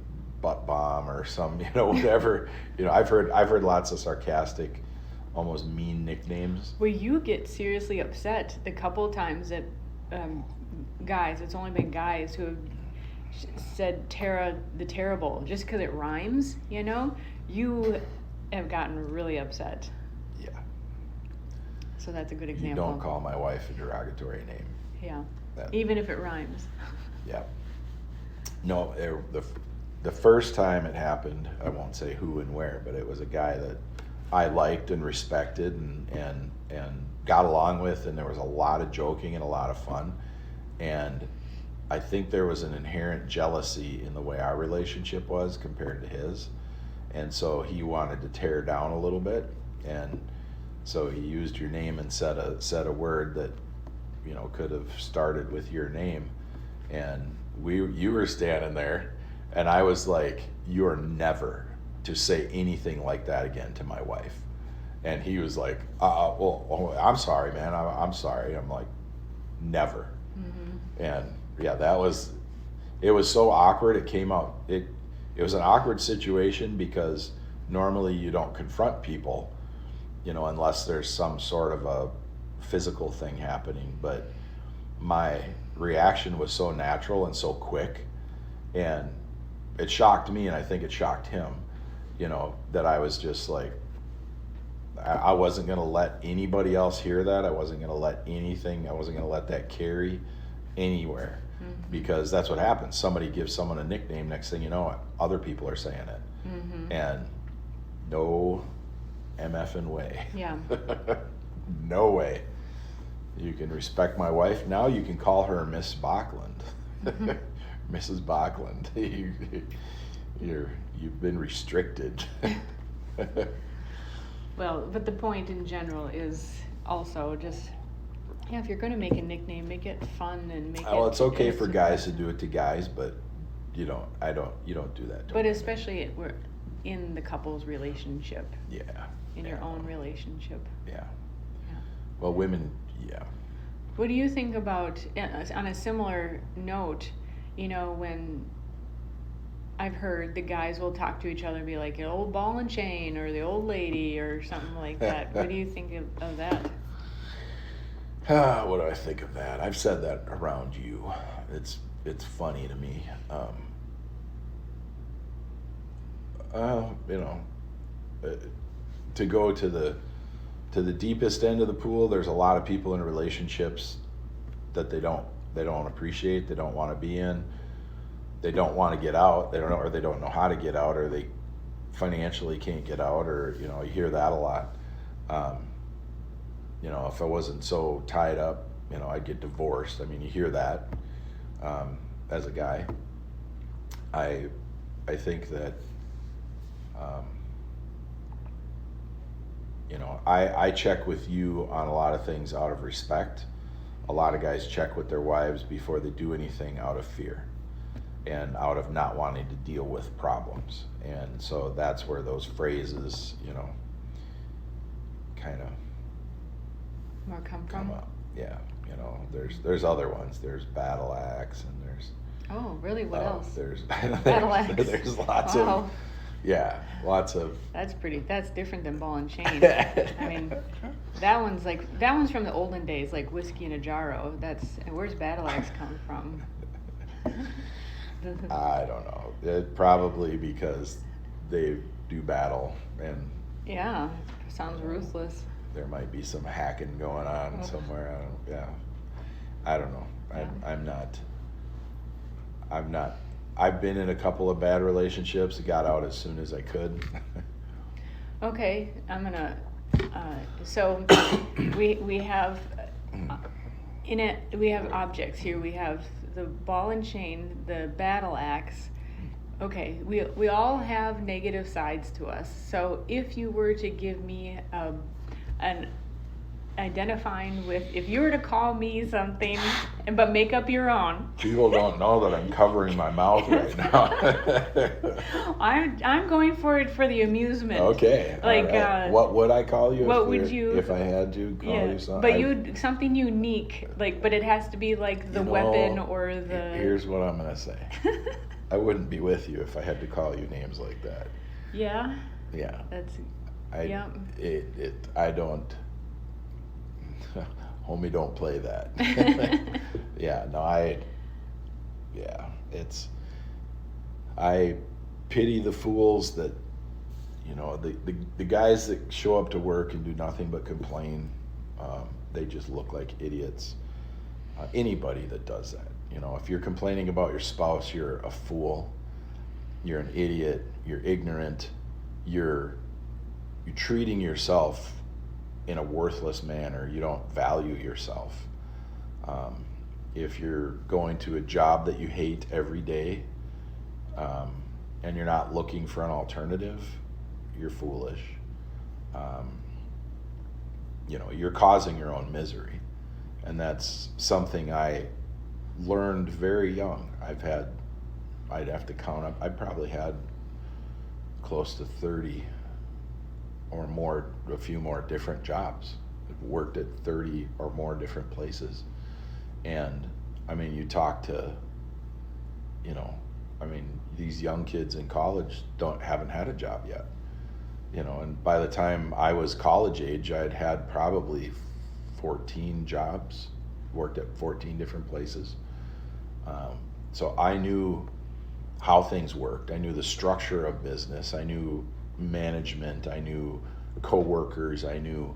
butt bomb or some, whatever. I've heard lots of sarcastic, almost mean nicknames. Well, you get seriously upset the couple times that guys, it's only been guys who have said Tara the Terrible just because it rhymes, you have gotten really upset. Yeah. So that's a good example. You don't call my wife a derogatory name. Yeah. Even if it rhymes. Yeah. No, the first time it happened, I won't say who and where, but it was a guy that I liked and respected and got along with, and there was a lot of joking and a lot of fun. And I think there was an inherent jealousy in the way our relationship was compared to his. And so he wanted to tear down a little bit. And so he used your name and said a word that, could have started with your name. And you were standing there, and I was like, you are never to say anything like that again to my wife. And he was like, I'm sorry, man. I'm sorry. I'm like, never. Mm-hmm. And yeah, it was so awkward. It came out, it was an awkward situation because normally you don't confront people, unless there's some sort of a physical thing happening. But my reaction was so natural and so quick, and it shocked me, and I think it shocked him, that I was just like, I wasn't going to let anybody else hear that. I wasn't going to let that carry anywhere. Mm-hmm. Because that's what happens. Somebody gives someone a nickname, next thing you know, other people are saying it. Mm-hmm. And no MFing way. Yeah. No way. You can respect my wife. Now you can call her Miss Bachland. Mm-hmm. Mrs. Bachland. You've been restricted. Well, but the point in general is also just, if you're going to make a nickname, make it fun and make it. Well, it's okay for guys to do it to guys, but you don't do that to But women. especially we're in the couple's relationship. Yeah. In your own relationship. Yeah. Well, women, yeah. What do you think about, on a similar note, when I've heard the guys will talk to each other and be like, the old ball and chain, or the old lady, or something like that. What do you think of that? What do I think of that? I've said that around you. It's funny to me. To go to the deepest end of the pool, there's a lot of people in relationships that they don't appreciate, they don't want to be in, they don't want to get out, they don't know how to get out, or they financially can't get out, or you hear that a lot. If I wasn't so tied up, I'd get divorced. I mean, you hear that as a guy. I think that I check with you on a lot of things out of respect. A lot of guys check with their wives before they do anything out of fear and out of not wanting to deal with problems. And so that's where those phrases, kind of more come up. Yeah, there's other ones. There's battle axe, and there's. Oh, really? What else? There's battle axe. There's lots of. Yeah, lots of. That's different than ball and chain. I mean, that one's from the olden days, like whiskey in a jarro. Where's battle axe come from? I don't know. Probably because they do battle, and. Yeah, sounds ruthless. There might be some hacking going on somewhere. I don't know. Yeah. I'm not. I've been in a couple of bad relationships. Got out as soon as I could. Okay, I'm gonna. So we have we have objects here. We have the ball and chain, the battle axe. Okay, we all have negative sides to us. So if you were to give me identifying with, if you were to call me something, but make up your own. People don't know that I'm covering my mouth right now. I'm going for it for the amusement. Okay. Like, all right. What would I call you? What would you? If I had to call you something? But something unique, like, but it has to be like the weapon or the. Here's what I'm gonna say. I wouldn't be with you if I had to call you names like that. Yeah. Yeah. That's. Yeah. I don't. Homie, don't play that. Yeah, no, I pity the fools that, the guys that show up to work and do nothing but complain. They just look like idiots. Anybody that does that, if you're complaining about your spouse, you're a fool, you're an idiot, you're ignorant, you're treating yourself in a worthless manner. You don't value yourself. If you're going to a job that you hate every day, and you're not looking for an alternative, you're foolish. You're causing your own misery. And that's something I learned very young. I'd have to count up, I probably had close to 30 or more, a few more different jobs. I've worked at 30 or more different places. And you talk to, these young kids in college haven't had a job yet. And by the time I was college age, I'd had probably 14 jobs, worked at 14 different places. So I knew how things worked. I knew the structure of business. I knew management. I knew coworkers. I knew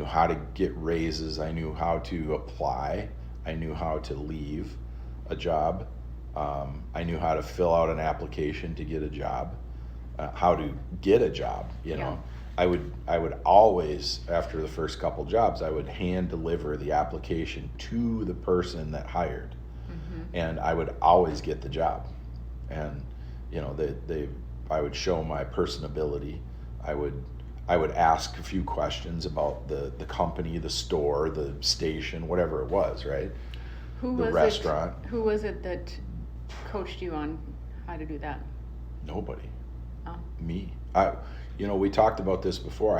how to get raises. I knew how to apply. I knew how to leave a job. I knew how to fill out an application to get a job. How to get a job. Yeah. I would always, after the first couple jobs, I would hand deliver the application to the person that hired, and I would always get the job. And I would show my personability. I would ask a few questions about the company, the store, the station, whatever it was, right? The restaurant. Who was it that coached you on how to do that? Nobody. Oh. Me. We talked about this before.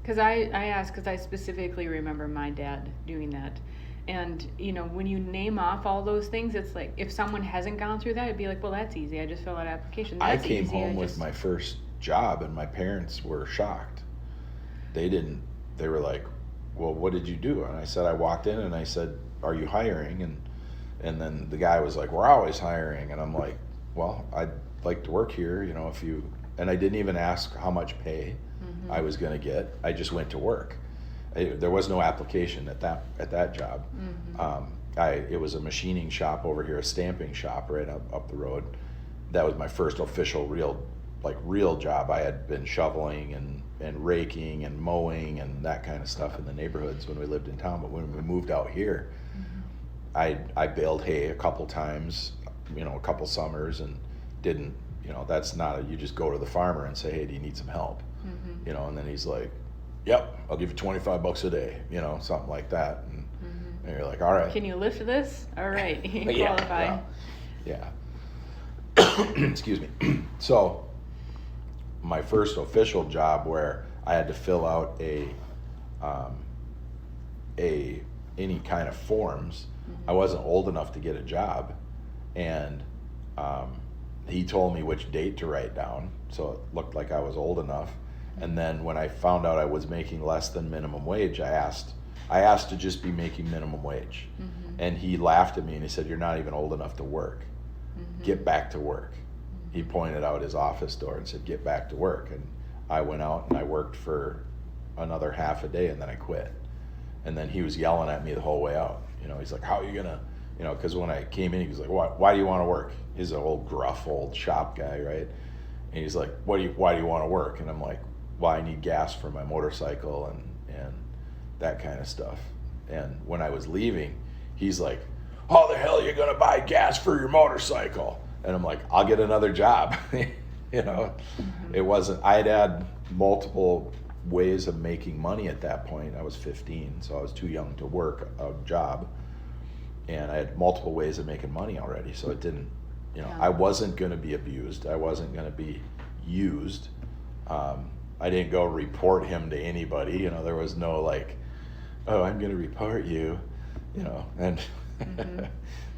Because I asked because I specifically remember my dad doing that. And, when you name off all those things, it's like, if someone hasn't gone through that, it'd be like, well, that's easy. I just fill out an application. That's I came easy. home with my first job, and my parents were shocked. They were like, well, what did you do? And I said, I walked in and I said, are you hiring? And then the guy was like, we're always hiring. And I'm like, well, I'd like to work here, and I didn't even ask how much pay I was going to get. I just went to work. There was no application at that job. It was a machining shop over here, a stamping shop right up the road. That was my first official real job. I had been shoveling and raking and mowing and that kind of stuff in the neighborhoods when we lived in town. But when we moved out here, I baled hay a couple times, a couple summers, and didn't, that's not you just go to the farmer and say, hey, do you need some help? And then he's like, yep, I'll give you $25 a day, something like that. And you're like, all right. Can you lift this? All right, you qualify. Yeah. Excuse me. So my first official job where I had to fill out any kind of forms, I wasn't old enough to get a job, and he told me which date to write down, so it looked like I was old enough. And then when I found out I was making less than minimum wage, I asked to just be making minimum wage. And he laughed at me and he said, you're not even old enough to work. Get back to work. He pointed out his office door and said, get back to work. And I went out and I worked for another half a day, and then I quit. And then he was yelling at me the whole way out. He's like, how are you gonna, because when I came in, he was like, why do you want to work? He's an old gruff old shop guy, right? And he's like, why do you want to work? And I'm like, well, I need gas for my motorcycle and that kind of stuff. And when I was leaving, he's like, how the hell are you going to buy gas for your motorcycle? And I'm like, I'll get another job. It wasn't, I'd had multiple ways of making money at that point. I was 15, so I was too young to work a job, and I had multiple ways of making money already. So it didn't, I wasn't going to be abused. I wasn't going to be used. I didn't go report him to anybody. There was no like, oh, I'm going to report you, and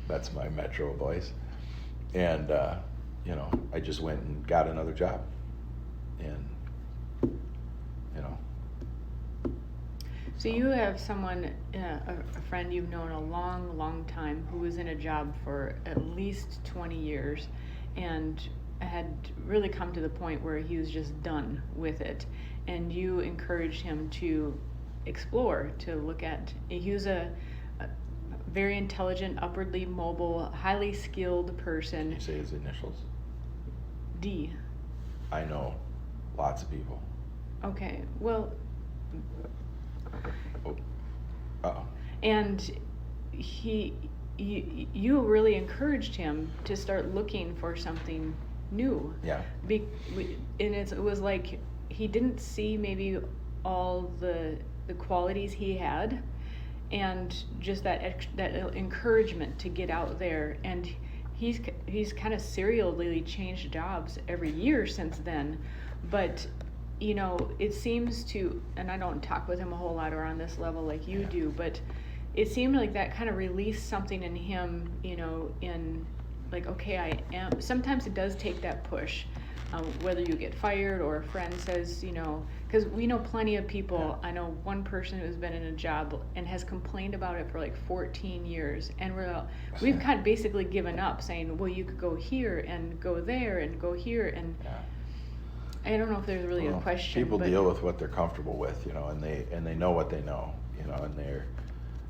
that's my Metro voice. And, I just went and got another job. And, So you have someone, a friend you've known a long, long time who was in a job for at least 20 years and had really come to the point where he was just done with it. And you encouraged him to explore, to look at, he was a very intelligent, upwardly mobile, highly skilled person. Can you say his initials? D. I know lots of people. Okay, well. Oh. Uh-oh. And you really encouraged him to start looking for something new. Yeah. And it was like he didn't see maybe all the qualities he had, and just that encouragement to get out there. And he's kind of serially changed jobs every year since then, but it seems to, and I don't talk with him a whole lot or on this level like you do, but it seemed like that kind of released something in him, in like, okay, I am, sometimes it does take that push, whether you get fired or a friend says, because we know plenty of people. I know one person who's been in a job and has complained about it for like 14 years, and we've kind of basically given up, saying, well, you could go here and go there and go here, and I don't know if there's really a question. People deal with what they're comfortable with, and they know what they know, and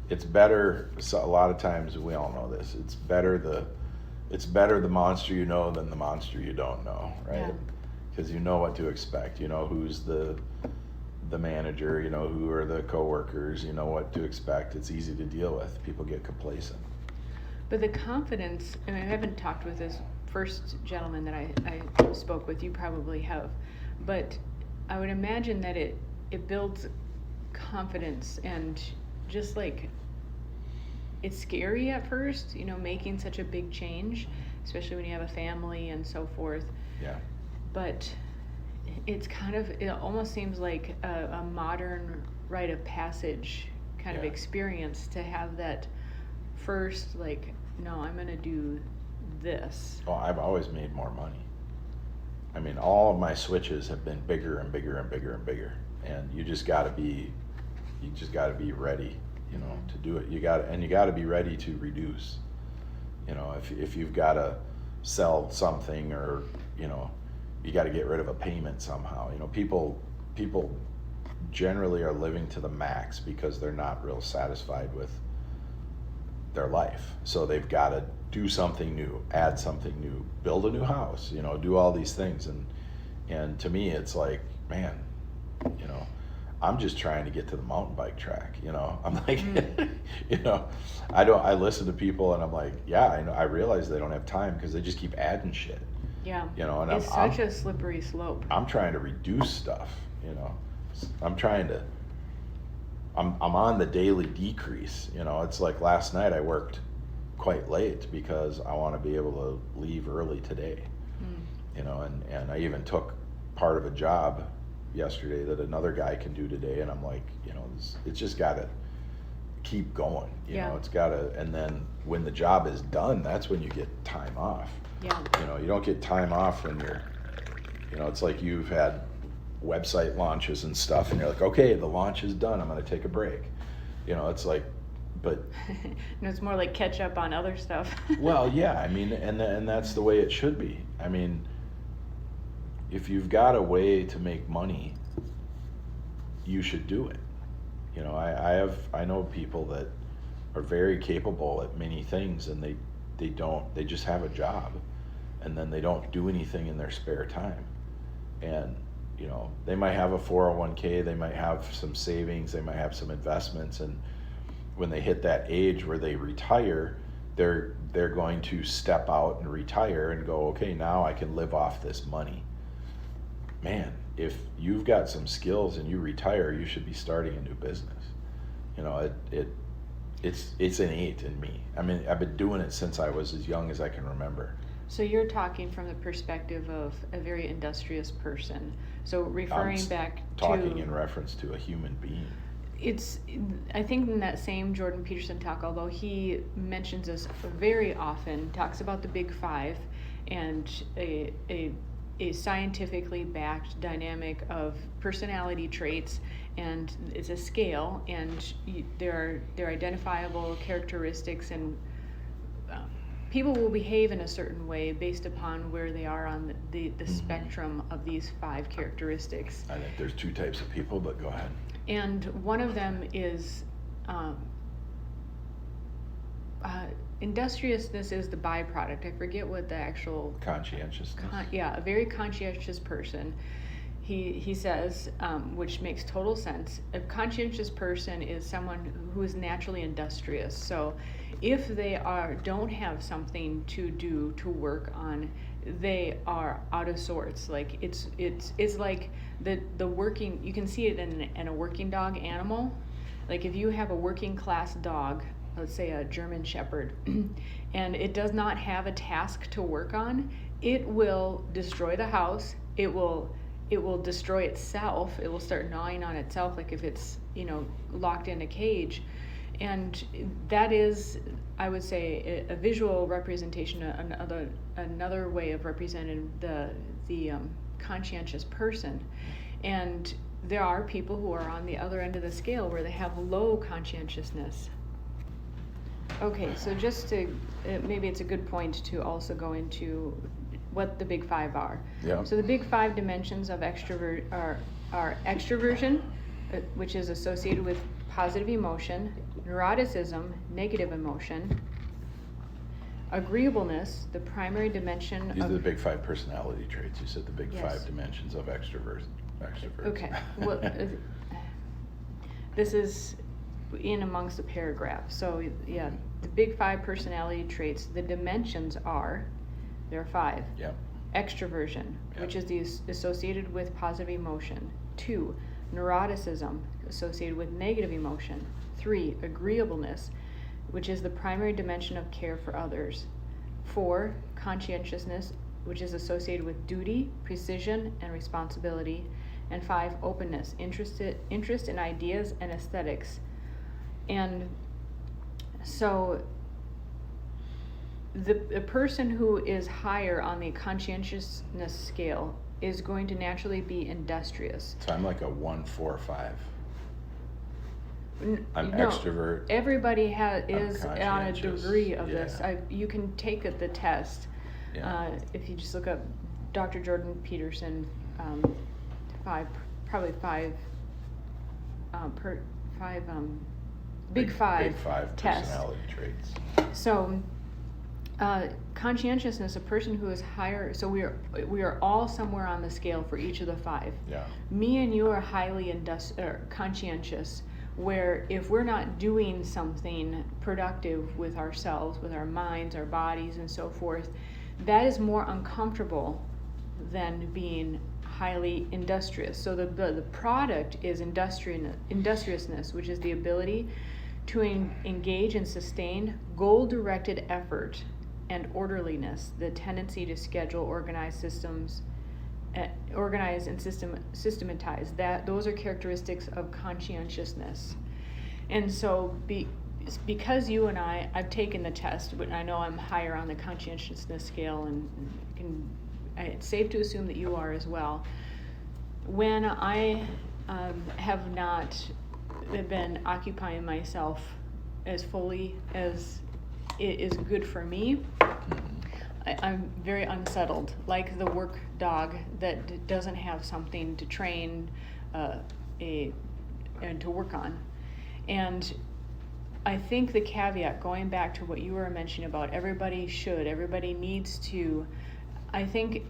it's better. So a lot of times, we all know this. It's better the monster you know than the monster you don't know, right? Because you know what to expect. You know who's the manager. You know who are the coworkers. You know what to expect. It's easy to deal with. People get complacent. But the confidence, and I haven't talked with this first gentleman that I spoke with, you probably have, but I would imagine that it builds confidence, and just like it's scary at first, making such a big change, especially when you have a family and so forth. Yeah. But it almost seems like a modern rite of passage kind of experience to have that first, like, no, I'm going to do this. Oh, I've always made more money. I mean, all of my switches have been bigger and bigger and bigger and bigger, and you just got to be ready, to do it. You got to be ready to reduce. If you've got to sell something, or you got to get rid of a payment somehow. People generally are living to the max because they're not real satisfied with their life, so they've got to do something new, add something new, build a new house, do all these things. And to me, it's like, man, I'm just trying to get to the mountain bike track. I'm like, I listen to people and I'm like, I realize they don't have time because they just keep adding shit. Yeah. And it's such a slippery slope. I'm trying to reduce stuff, I'm on the daily decrease. It's like last night I worked quite late because I want to be able to leave early today. And I even took part of a job yesterday that another guy can do today, and I'm like, it's just got to keep going. It's got to, and then when the job is done, that's when you get time off. You don't get time off when you're, it's like you've had website launches and stuff, and you're like, okay, the launch is done, I'm going to take a break. It's like, but no, it's more like catch up on other stuff. Well, yeah, I mean, and that's the way it should be. I mean, if you've got a way to make money, you should do it. I know people that are very capable at many things, and they just have a job, and then they don't do anything in their spare time. And they might have a 401k, they might have some savings, they might have some investments, and when they hit that age where they retire, they're going to step out and retire and go, okay, now I can live off this money. Man, if you've got some skills and you retire, you should be starting a new business. You know, it's innate in me. I mean, I've been doing it since I was as young as I can remember. So you're talking from the perspective of a very industrious person. So referring back Talking to, in reference to a human being. it's, I think in that same Jordan Peterson talk, although he mentions this very often, talks about the big five and a scientifically backed dynamic of personality traits, and it's a scale, and there are identifiable characteristics, and people will behave in a certain way based upon where they are on the spectrum of these 5 characteristics. I think there's 2 types of people, but go ahead. And one of them is industriousness is the byproduct. I forget what the actual Conscientiousness. A very conscientious person. He says, which makes total sense. A conscientious person is someone who is naturally industrious. So if they don't have something to do, to work on, they are out of sorts. Like it's like the working, you can see it in a working dog animal. Like if you have a working class dog, let's say a German Shepherd, and it does not have a task to work on, it will destroy the house. It will destroy itself. It will start gnawing on itself, like if it's, locked in a cage. And that is, I would say, a visual representation, another way of representing the conscientious person. And there are people who are on the other end of the scale where they have low conscientiousness. Okay, so just to, maybe it's a good point to also go into what the big 5 are. Yeah. So the big 5 dimensions of are extroversion, which is associated with positive emotion, neuroticism, negative emotion, agreeableness, the primary dimension These are the big 5 personality traits. You said the big 5 dimensions of extroversion. Okay. Well, this is in amongst the paragraph. So yeah, the big 5 personality traits, the dimensions are, there are 5. Yep. Extroversion, which is associated with positive emotion. 2, neuroticism, associated with negative emotion. 3, agreeableness, which is the primary dimension of care for others. 4, conscientiousness, which is associated with duty, precision, and responsibility. And 5, openness, interest in ideas and aesthetics. And so the person who is higher on the conscientiousness scale is going to naturally be industrious. So I'm like a 1, 4, 5. I'm No, extrovert. Everybody is on a degree of this. Yeah. You can take the test. Yeah. If you just look up Dr. Jordan Peterson, 5 big five tests. Personality traits. So conscientiousness, a person who is higher, so we are all somewhere on the scale for each of the 5. Yeah. Me and you are highly conscientious, where if we're not doing something productive with ourselves, with our minds, our bodies, and so forth, that is more uncomfortable than being highly industrious. So the product is industriousness, which is the ability to engage and sustain goal-directed effort and orderliness, the tendency to schedule, organize and systematize. Those are characteristics of conscientiousness. And so because you and I've taken the test, but I know I'm higher on the conscientiousness scale, and it's safe to assume that you are as well. When I have not been occupying myself as fully as it is good for me, I'm very unsettled, like the work dog that doesn't have something to train and to work on. And I think the caveat, going back to what you were mentioning about everybody needs to, I think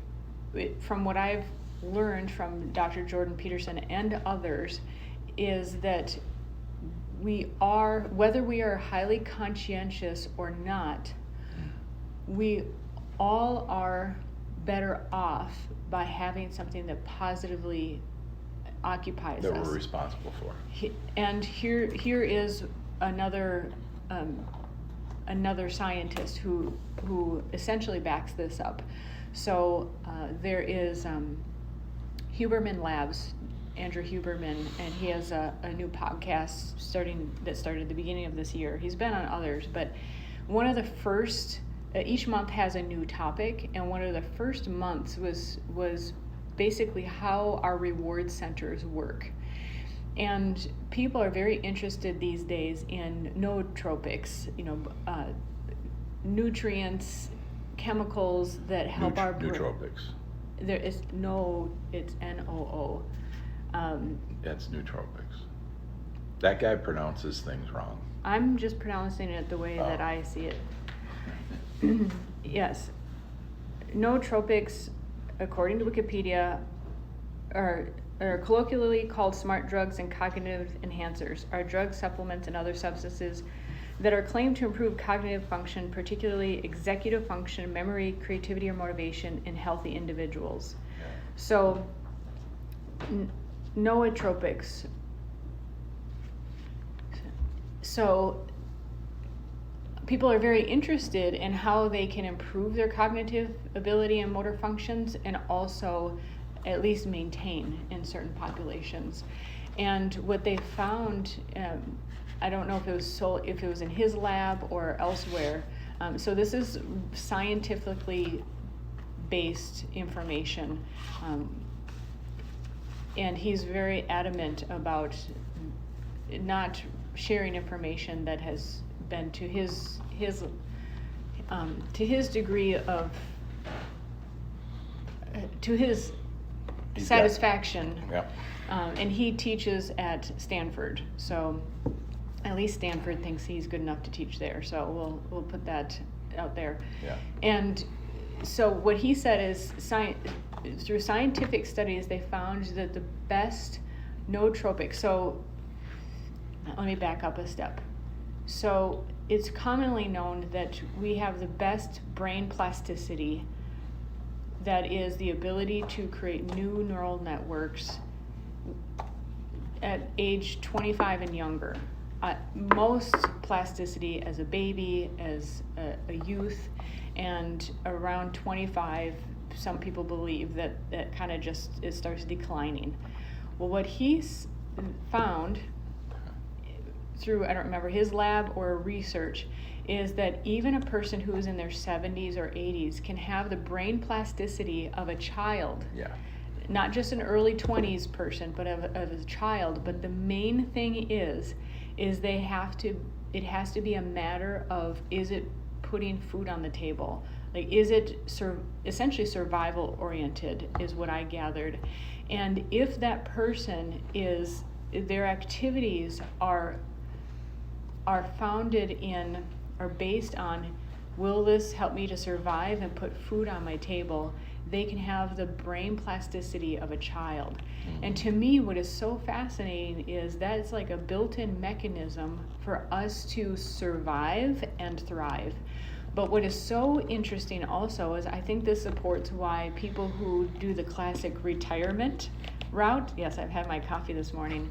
from what I've learned from Dr. Jordan Peterson and others, is that whether we are highly conscientious or not, we all are better off by having something that positively occupies That us. we're responsible for. And here is another scientist who essentially backs this up. So there is Huberman Labs, Andrew Huberman, and he has a new podcast that started at the beginning of this year. He's been on others, but one of the first, each month has a new topic, and one of the first months was basically how our reward centers work. And people are very interested these days in nootropics, nutrients, chemicals that help our brain. Nootropics. It's NOO. That's nootropics. That guy pronounces things wrong. I'm just pronouncing it the way that I see it. Yes. Nootropics, according to Wikipedia, are colloquially called smart drugs and cognitive enhancers, are drugs, supplements, and other substances that are claimed to improve cognitive function, particularly executive function, memory, creativity, or motivation in healthy individuals. So, nootropics. So, people are very interested in how they can improve their cognitive ability and motor functions, and also at least maintain in certain populations. And what they found, I don't know if it was in his lab or elsewhere. So this is scientifically based information, and he's very adamant about not sharing information that has been to his degree of to his satisfaction. And he teaches at Stanford, so at least Stanford thinks he's good enough to teach there. So we'll put that out there. Yeah. And so what he said is, through scientific studies, they found that the best nootropic. So let me back up a step. So it's commonly known that we have the best brain plasticity, that is the ability to create new neural networks at age 25 and younger. Most plasticity as a baby, as a youth, and around 25, some people believe that kind of just it starts declining. Well, what he's found through, I don't remember his lab or research, is that even a person who is in their 70s or 80s can have the brain plasticity of a child. Yeah. Not just an early 20s person, but of a child. But the main thing is it has to be a matter of, is it putting food on the table? Like, is it essentially survival oriented is what I gathered. And if that person their activities are founded in, are based on, will this help me to survive and put food on my table, they can have the brain plasticity of a child. Mm-hmm. And to me, what is so fascinating is that it's like a built-in mechanism for us to survive and thrive. But what is so interesting also is, I think this supports why people who do the classic retirement route, yes, I've had my coffee this morning,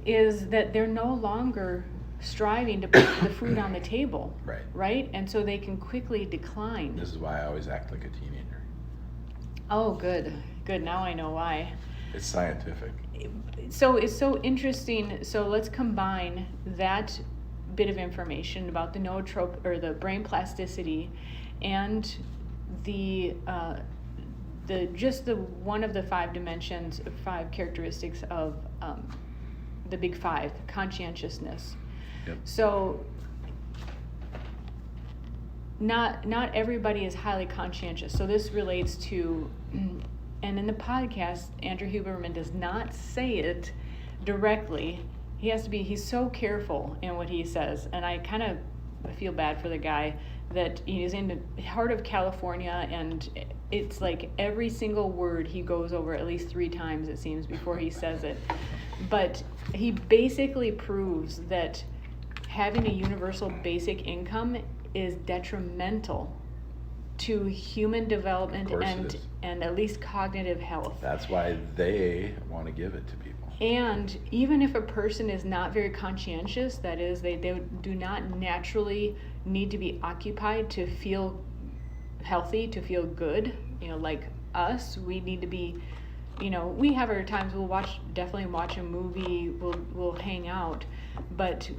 is that they're no longer striving to put the food on the table. Right? And so they can quickly decline. This is why I always act like a teenager. Oh, good. Now I know why. It's scientific. So it's so interesting. So let's combine that bit of information about the nootrope or the brain plasticity, and the one of the 5 dimensions, 5 characteristics of the big 5, conscientiousness. Yep. So not everybody is highly conscientious. So this relates to, and in the podcast, Andrew Huberman does not say it directly. He's so careful in what he says, and I kind of feel bad for the guy that he is in the heart of California, and it's like every single word he goes over at least 3 times, it seems, before he says it. But he basically proves that having a universal basic income is detrimental to human development Of course it is. and at least cognitive health. That's why they want to give it to people. And even if a person is not very conscientious, that is, they do not naturally need to be occupied to feel healthy, to feel good, like us, we need to be, we have our times, we'll definitely watch a movie, we'll hang out, but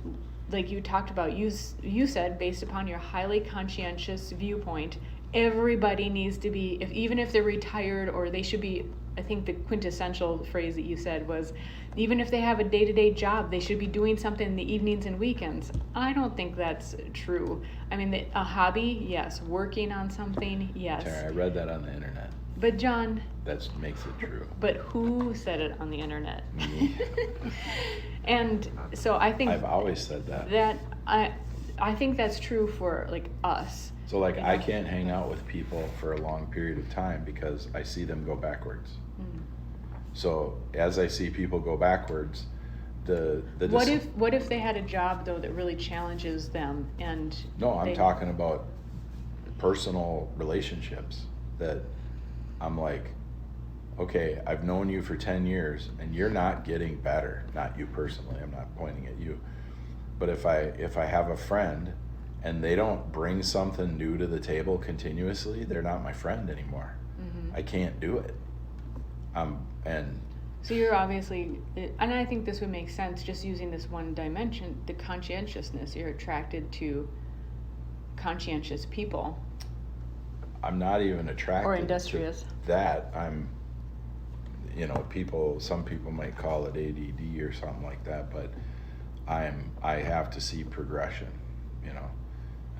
like you talked about, you said, based upon your highly conscientious viewpoint, everybody needs to be, even if they're retired, or they should be, I think the quintessential phrase that you said was, even if they have a day-to-day job, they should be doing something in the evenings and weekends. I don't think that's true. I mean, a hobby, yes. Working on something, yes. Tara, I read that on the internet. But John... That makes it true. But who said it on the internet? Me. And so I think... I've always said that. That I think that's true for, like, us. So, like, I can't hang out with people for a long period of time because I see them go backwards. Mm. So, as I see people go backwards, what if they had a job, though, that really challenges them and... No, I'm talking about personal relationships that I'm like, okay, I've known you for 10 years and you're not getting better. Not you personally, I'm not pointing at you. But if I have a friend and they don't bring something new to the table continuously, they're not my friend anymore. Mm-hmm. I can't do it. So you're obviously, and I think this would make sense just using this one dimension, the conscientiousness. You're attracted to conscientious people. I'm not even attracted or industrious. To that. I'm, some people might call it ADD or something like that, but I have to see progression, and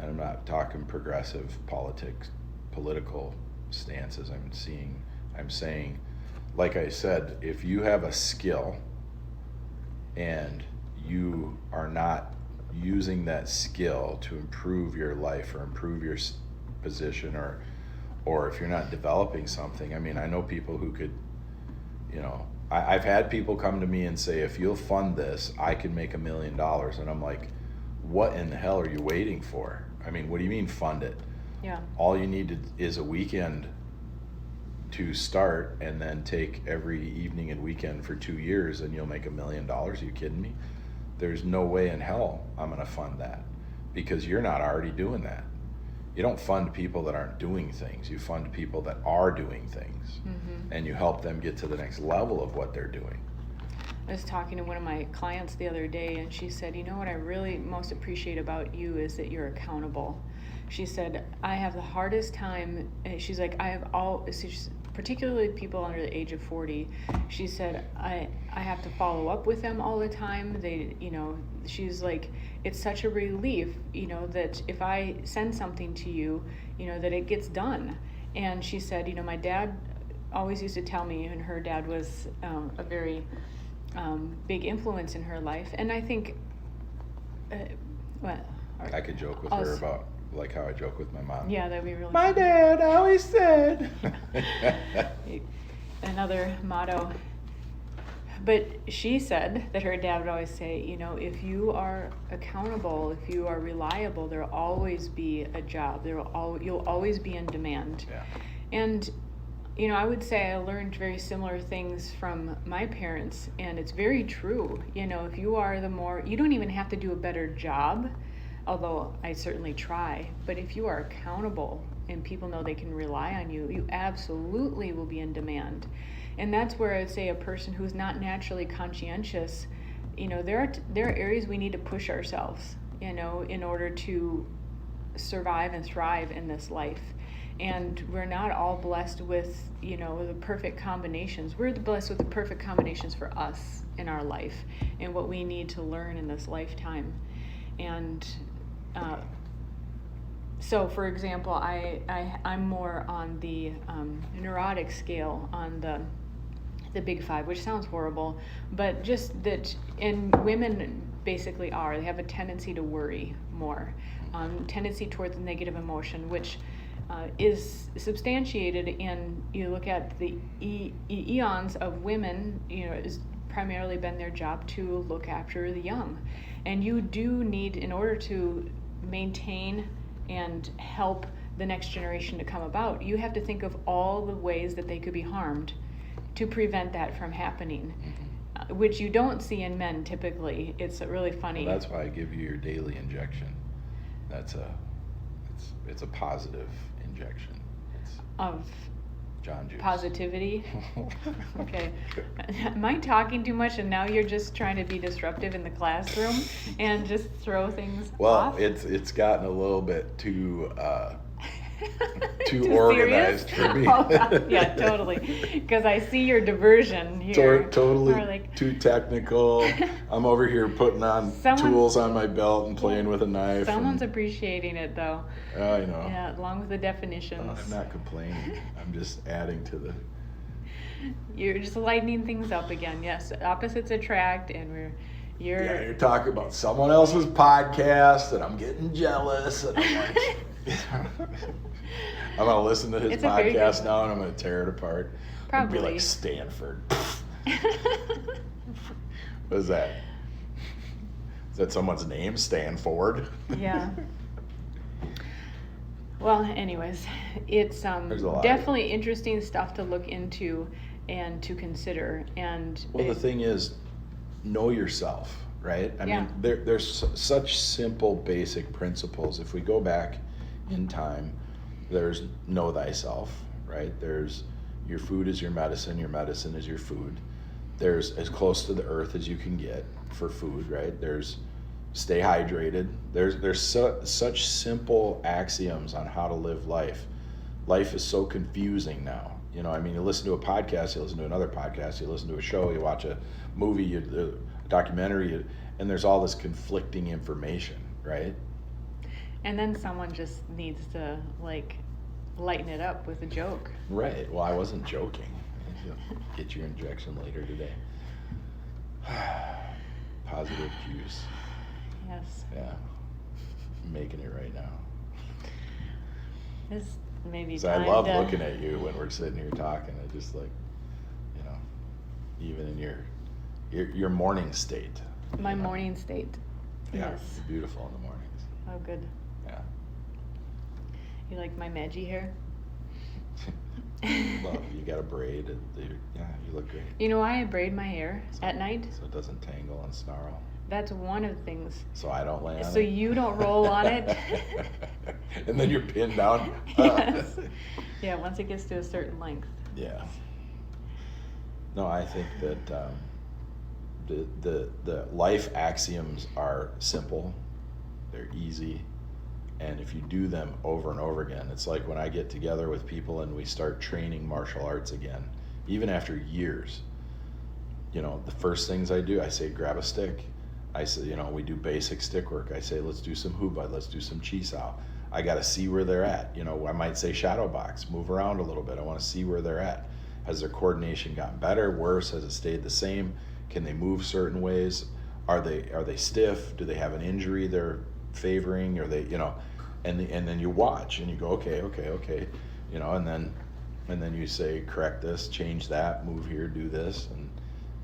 I'm not talking progressive political stances. I'm saying, like I said, if you have a skill and you are not using that skill to improve your life or improve your position, or if you're not developing something, I know people who could, I've had people come to me and say, if you'll fund this, I can make $1 million. And I'm like, what in the hell are you waiting for? What do you mean fund it? Yeah. All you need is a weekend to start, and then take every evening and weekend for 2 years and you'll make $1 million. Are you kidding me? There's no way in hell I'm going to fund that, because you're not already doing that. You don't fund people that aren't doing things. You fund people that are doing things, mm-hmm. and you help them get to the next level of what they're doing. I was talking to one of my clients the other day, and she said, what I really most appreciate about you is that you're accountable. She said, I have the hardest time, she's like, particularly people under the age of 40, she said, I have to follow up with them all the time. She's like, it's such a relief, that if I send something to you, that it gets done. And she said, my dad always used to tell me, and her dad was a very big influence in her life. And I think, I could joke with her about like how I joke with my mom. Yeah, that'd be really My fun. dad always said. Another motto. But she said that her dad would always say, if you are accountable, if you are reliable, there'll always be a job. You'll always be in demand. Yeah. And I would say I learned very similar things from my parents, and it's very true. If you are you don't even have to do a better job, although I certainly try, but if you are accountable and people know they can rely on you, you absolutely will be in demand. And that's where I would say a person who's not naturally conscientious, there are areas we need to push ourselves, in order to survive and thrive in this life. And we're not all blessed with, the perfect combinations. We're blessed with the perfect combinations for us in our life and what we need to learn in this lifetime. And so, for example, I'm more on the neurotic scale, on the Big Five, which sounds horrible, but just that, and women basically they have a tendency to worry more, tendency towards negative emotion, which is substantiated in, you look at the eons of women, it's primarily been their job to look after the young. And you do need, in order to maintain and help the next generation to come about, you have to think of all the ways that they could be harmed to prevent that from happening, which you don't see in men typically. It's really funny. Well, that's why I give you your daily injection. It's a positive injection. It's Of John juice. positivity. Okay. Am I talking too much and now you're just trying to be disruptive in the classroom and just throw things off? It's gotten a little bit too Too organized serious? for me. Oh, God. Yeah, totally. Because I see your diversion here. Totally Or like, too technical. I'm over here putting on tools on my belt and playing with a knife. Someone's appreciating it though. I know. Yeah, along with the definitions. I'm not complaining. I'm just adding to the. You're just lightening things up again. Yes, opposites attract, and You're talking about someone else's podcast, and I'm getting jealous, and I'm like, I'm gonna listen to his It's a very good podcast one. now, and I'm gonna tear it apart. Probably. And be like Stanford. What is that? Is that someone's name, Stanford? Yeah. Well, anyways, it's There's a lot of definitely interesting stuff to look into and to consider. And Well, the thing is, know yourself, right? I Yeah. mean, there's such simple, basic principles. If we go back in time, there's know thyself, right? There's your food is your medicine is your food. There's as close to the earth as you can get for food, right? There's stay hydrated. There's such simple axioms on how to live life. Life is so confusing now. You know, I mean, you listen to a podcast, you listen to another podcast, you listen to a show, you watch a movie, a documentary, and there's all this conflicting information, right? And then someone just needs to like lighten it up with a joke. Right. Well, I wasn't joking. Get your injection later today. Positive juice. Yes. Yeah. I'm making it right now. This may be So I time love to- looking at you when we're sitting here talking. I just like, you know, even in your morning state. My you know? morning state. Yeah, Yes. it's beautiful in the mornings. Oh, good. Yeah. You like my Maggie hair? Well, you got a braid. Yeah, you look great. You know why I braid my hair at night? So it doesn't tangle and snarl. That's one of the things. So I don't land. So you don't roll on it. And then you're pinned down. Yes. Yeah, once it gets to a certain length. Yeah. No, I think that the life axioms are simple, they're easy, and if you do them over and over again, it's like when I get together with people and we start training martial arts again, even after years. You know, the first things I do, I say grab a stick. I say, you know, we do basic stick work. I say, let's do some hubai, let's do some chi sao. I got to see where they're at. You know, I might say shadow box, move around a little bit. I want to see where they're at. Has their coordination gotten better, worse? Has it stayed the same? Can they move certain ways? Are they stiff? Do they have an injury they're favoring? Or they, you know, and then you watch and you go, okay, you know, and then you say, correct this, change that, move here, do this,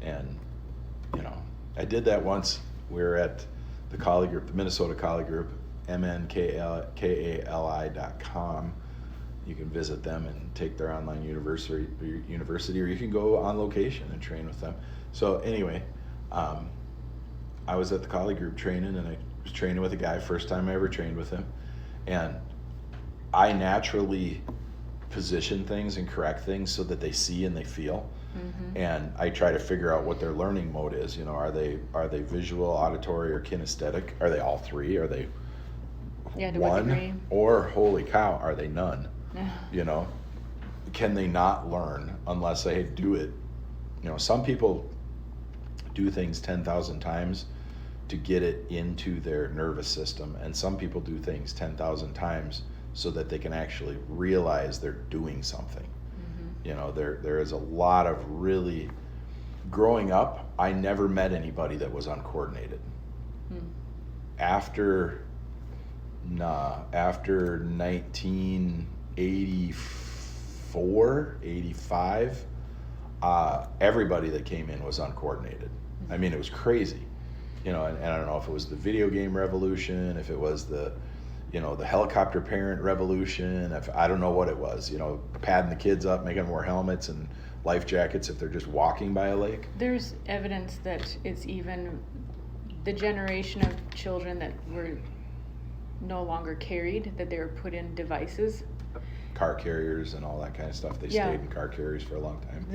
and you know, I did that once. We were at the Kali group, the Minnesota Kali group, mnkali.com. You can visit them and take their online university, or you can go on location and train with them. So anyway, I was at the Kali group training, and I was training with a guy, first time I ever trained with him, and I naturally position things and correct things so that they see and they feel. Mm-hmm. And I try to figure out what their learning mode is. You know, are they visual, auditory, or kinesthetic? Are they all three? Are they one? Or holy cow, are they none? You know, can they not learn unless they do it? You know, some people do things 10,000 times to get it into their nervous system, and some people do things 10,000 times so that they can actually realize they're doing something. You know, there is a lot of really, growing up, I never met anybody that was uncoordinated. After 1984, 85, everybody that came in was uncoordinated. I mean, it was crazy. You know, and I don't know if it was the video game revolution, if it was the, the helicopter parent revolution. I don't know what it was, padding the kids up, making them wear helmets and life jackets if they're just walking by a lake. There's evidence that it's even the generation of children that were no longer carried, that they were put in devices. Car carriers and all that kind of stuff. They Yeah. stayed in car carriers for a long time.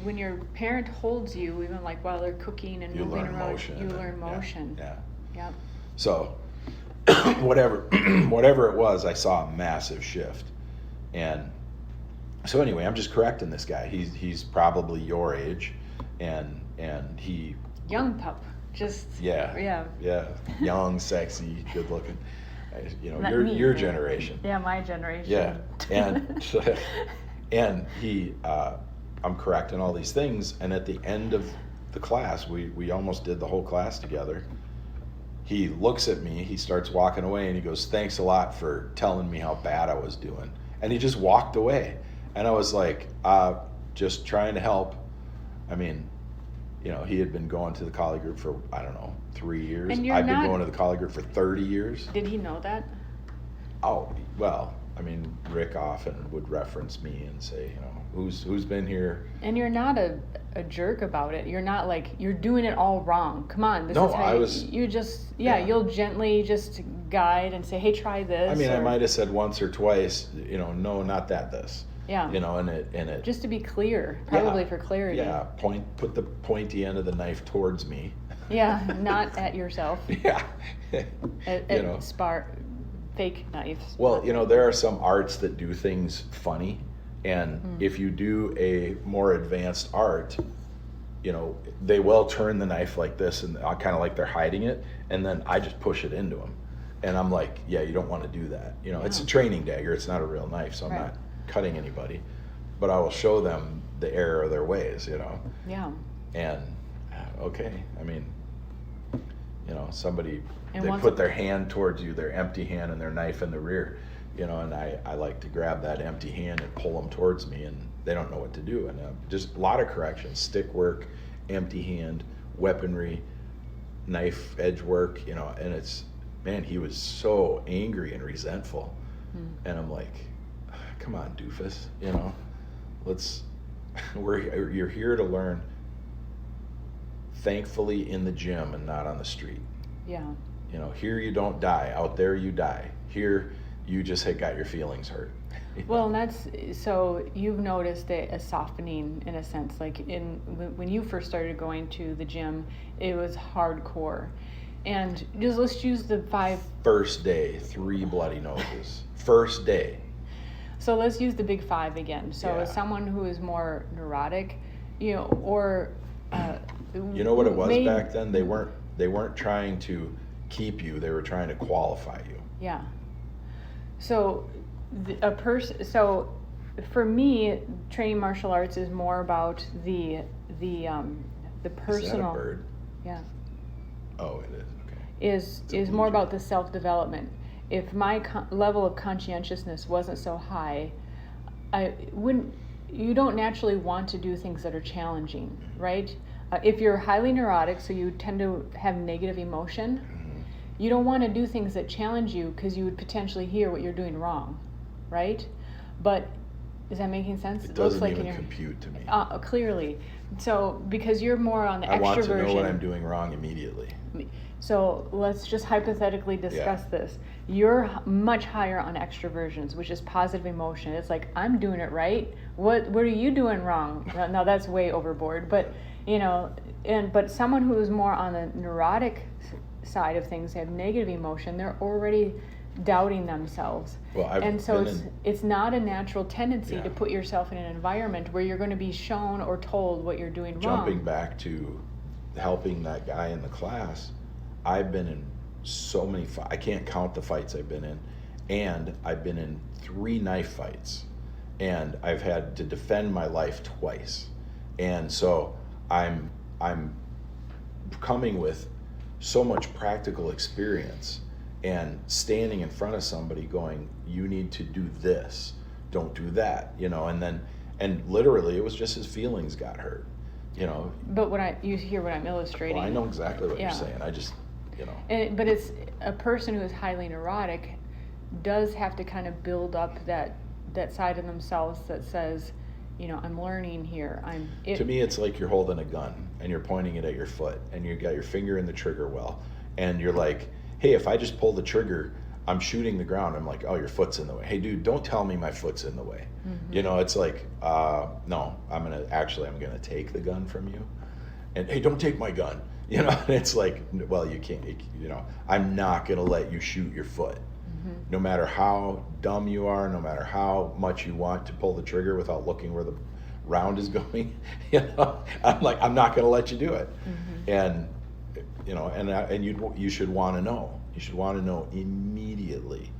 When your parent holds you, even like while they're cooking and You moving learn around, motion. you learn motion. Yeah. Yep. So, whatever it was, I saw a massive shift. And so anyway, I'm just correcting this guy. He's probably your age, and he. Young pup, just. Yeah. Young, sexy, good looking. Not me, your yeah. generation. Yeah, my generation. Yeah, and he, I'm correcting all these things, and at the end of the class, we almost did the whole class together. He looks at me, he starts walking away, and he goes, "Thanks a lot for telling me how bad I was doing." And he just walked away, and I was like, just trying to help. I mean, he had been going to the Collie group for, I don't know, 3 years. And I've been going to the Collie group for 30 years. Did he know that? Oh, well, I mean, Rick often would reference me and say, who's been here? And you're not a jerk about it. You're not like, you're doing it all wrong. Come on, this No, is how I was- you just, yeah. you'll gently just guide and say, hey, try this. I mean, I or- might have said once or twice, no, not this. Yeah. And it Just to be clear, probably Yeah. for clarity. Yeah, put the pointy end of the knife towards me. Yeah, not at yourself. Yeah. At fake knives. Well, there are some arts that do things funny, and if you do a more advanced art, they will turn the knife like this, and kind of like they're hiding it, and then I just push it into them, and I'm like, yeah, you don't want to do that. It's a training dagger; it's not a real knife, so I'm Right. not cutting anybody, but I will show them the error of their ways. Yeah. And okay, I mean, somebody, And they once put a- their hand towards you, their empty hand and their knife in the rear, and I like to grab that empty hand and pull them towards me, and they don't know what to do. And just a lot of corrections, stick work, empty hand, weaponry, knife edge work, and it's, man, he was so angry and resentful. And I'm like, come on, doofus, you're here to learn, thankfully in the gym and not on the street. Yeah. Here you don't die, out there you die. Here you just got your feelings hurt. Well, and so you've noticed a softening in a sense, like when you first started going to the gym, it was hardcore. And let's use the 5. First day, 3 bloody noses. First day. So let's use the big 5 again. So Yeah. as someone who is more neurotic, or You know what it was back then? They weren't trying to keep you, they were trying to qualify you. Yeah. So so for me, training martial arts is more about the personal. Is that a bird? Yeah. Oh, it is. Okay. Is It's a more blue about the self-development. If my level of conscientiousness wasn't so high, you don't naturally want to do things that are challenging, right? If you're highly neurotic, so you tend to have negative emotion, you don't want to do things that challenge you because you would potentially hear what you're doing wrong, right? But is that making sense? It doesn't even compute to me. Clearly. So because you're more on the I extroversion. want to know what I'm doing wrong immediately. So let's just hypothetically discuss this. You're much higher on extroversions, which is positive emotion. It's like, I'm doing it right. What are you doing wrong? Now that's way overboard, but but someone who is more on the neurotic side of things, have negative emotion, they're already doubting themselves. Well, and so it's not a natural tendency Yeah. to put yourself in an environment where you're going to be shown or told what you're doing wrong. Jumping back to helping that guy in the class, I've been in so many I can't count the fights I've been in, and I've been in 3 knife fights, and I've had to defend my life twice, and so I'm coming with so much practical experience and standing in front of somebody going, you need to do this, don't do that, and literally it was just his feelings got hurt, But you hear what I'm illustrating. Well, I know exactly what Yeah. you're saying. I just you know. But it's a person who is highly neurotic does have to kind of build up that side of themselves that says, you know, I'm learning here. To me, it's like you're holding a gun and you're pointing it at your foot and you got your finger in the trigger well, and you're like, hey, if I just pull the trigger, I'm shooting the ground. I'm like, oh, your foot's in the way. Hey, dude, don't tell me my foot's in the way. Mm-hmm. You know, it's like, no, I'm gonna take the gun from you, and hey, don't take my gun. You know, and it's like, well, you can't. You know, I'm not gonna let you shoot your foot. Mm-hmm. No matter how dumb you are, no matter how much you want to pull the trigger without looking where the round is going, you know, I'm like, I'm not going to let you do it. Mm-hmm. And, you know, and you should want to know. You should want to know immediately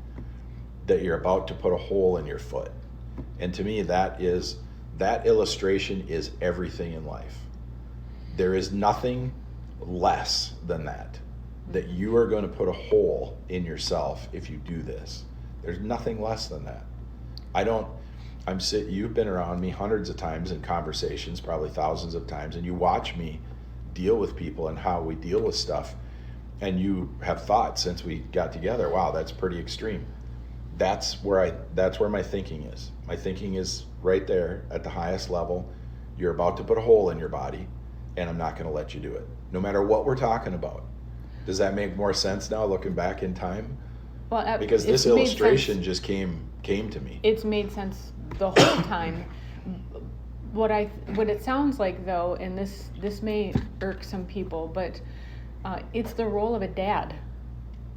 that you're about to put a hole in your foot. And to me, that illustration is everything in life. There is nothing less than that you are going to put a hole in yourself if you do this. There's nothing less than that. You've been around me hundreds of times in conversations, probably thousands of times, and you watch me deal with people and how we deal with stuff, and you have thought since we got together, wow, that's pretty extreme. That's where my thinking is. My thinking is right there at the highest level. You're about to put a hole in your body, and I'm not going to let you do it, no matter what we're talking about. Does that make more sense now, looking back in time? Well, because this illustration just came to me. It's made sense the whole time. What it sounds like, though, and this may irk some people, but it's the role of a dad.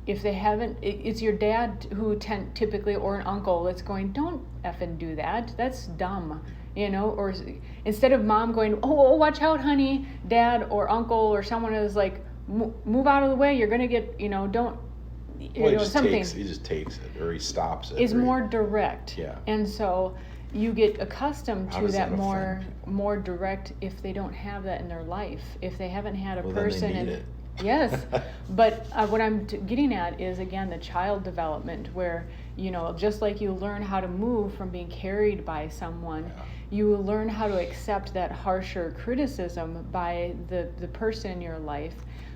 If they haven't, it's your dad who typically, or an uncle that's going, don't effing do that. That's dumb. You know, or instead of mom going, oh, watch out, honey, dad or uncle or someone is like, move out of the way, you're gonna get, you know, don't, something. He just takes it, or he stops it. Is more direct. Yeah. And so you get accustomed to that offend more direct if they don't have that in their life, if they haven't had a person. Then they need it. Yes, but what I'm getting at is, again, the child development, where, you know, just like you learn how to move from being carried by someone, you learn how to accept that harsher criticism by the person in your life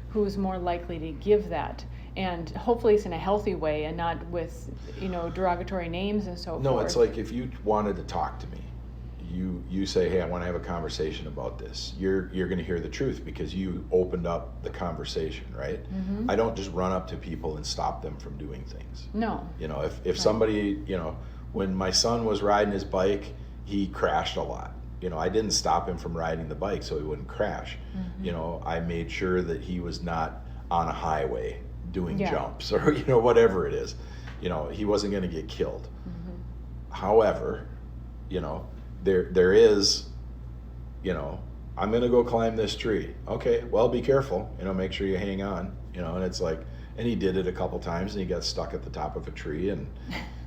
who's more likely to give that. And hopefully it's in a healthy way and not with, you know, derogatory names and so forth. No, it's like if you wanted to talk to me, you say, hey, I want to have a conversation about this. You're going to hear the truth because you opened up the conversation, right? Mm-hmm. I don't just run up to people and stop them from doing things. No. You know, if somebody, you know, when my son was riding his bike, he crashed a lot. You know, I didn't stop him from riding the bike so he wouldn't crash. Mm-hmm. You know, I made sure that he was not on a highway doing jumps or, you know, whatever it is. You know, he wasn't going to get killed. Mm-hmm. However, you know, there is, you know, I'm going to go climb this tree. Okay, well, be careful, you know, make sure you hang on, you know, and it's like, and he did it a couple times and he got stuck at the top of a tree, and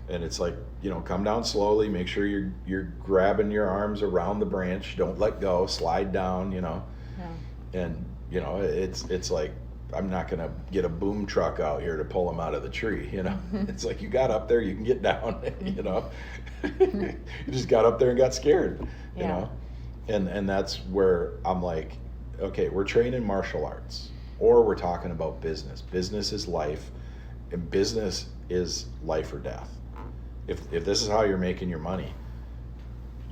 it's like, you know, come down slowly, make sure you're grabbing your arms around the branch, don't let go, slide down, you know. Yeah. And, you know, it's like, I'm not going to get a boom truck out here to pull him out of the tree, you know. It's like, you got up there, you can get down, you know. You just got up there and got scared, you know. And that's where I'm like, okay, we're training martial arts, or we're talking about business. Business is life, and business is life or death. If this is how you're making your money,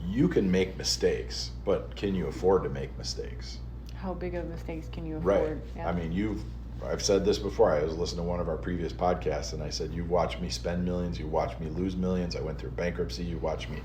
you can make mistakes, but can you afford to make mistakes? How big of mistakes can you afford? Right. Yeah. I mean, I've said this before. I was listening to one of our previous podcasts, and I said, you've watched me spend millions, you watched me lose millions. I went through bankruptcy, you watched me,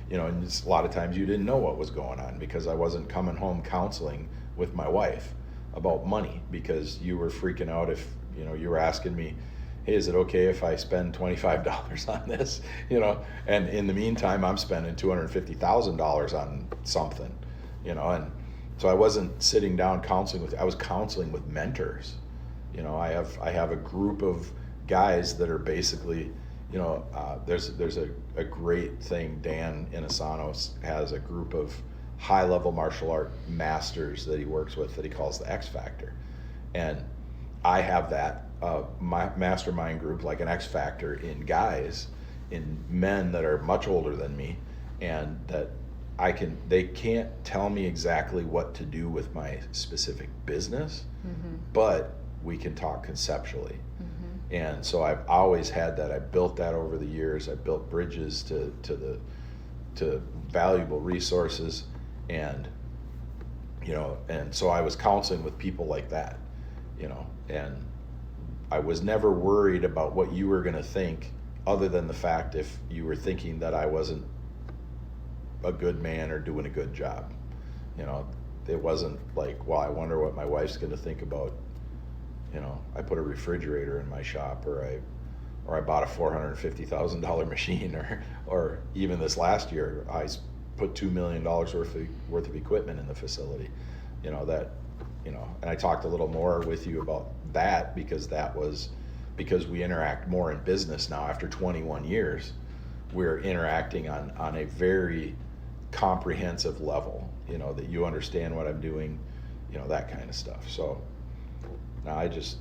you know, and a lot of times you didn't know what was going on because I wasn't coming home counseling with my wife about money, because you were freaking out if, you know, you were asking me, hey, is it okay if I spend $25 on this? You know, and in the meantime, I'm spending $250,000 on something, you know, and so I wasn't sitting down counseling I was counseling with mentors. You know, I have a group of guys that are basically, you know, there's a great thing. Dan Inosanto has a group of high-level martial art masters that he works with that he calls the X Factor. And I have that, my mastermind group, like an X Factor in guys, in men that are much older than me, and that they can't tell me exactly what to do with my specific business, mm-hmm. but we can talk conceptually. Mm-hmm. And so I've always had that. I built that over the years. I built bridges to valuable resources, and and so I was counseling with people like that, and I was never worried about what you were going to think, other than the fact if you were thinking that I wasn't a good man or doing a good job. It wasn't like, well, I wonder what my wife's going to think about, I put a refrigerator in my shop, or I bought a $450,000 machine, or even this last year I put $2 million worth of equipment in the facility. And I talked a little more with you about that because we interact more in business now after 21 years. We're interacting on a very comprehensive level, that you understand what I'm doing, that kind of stuff. So now I just,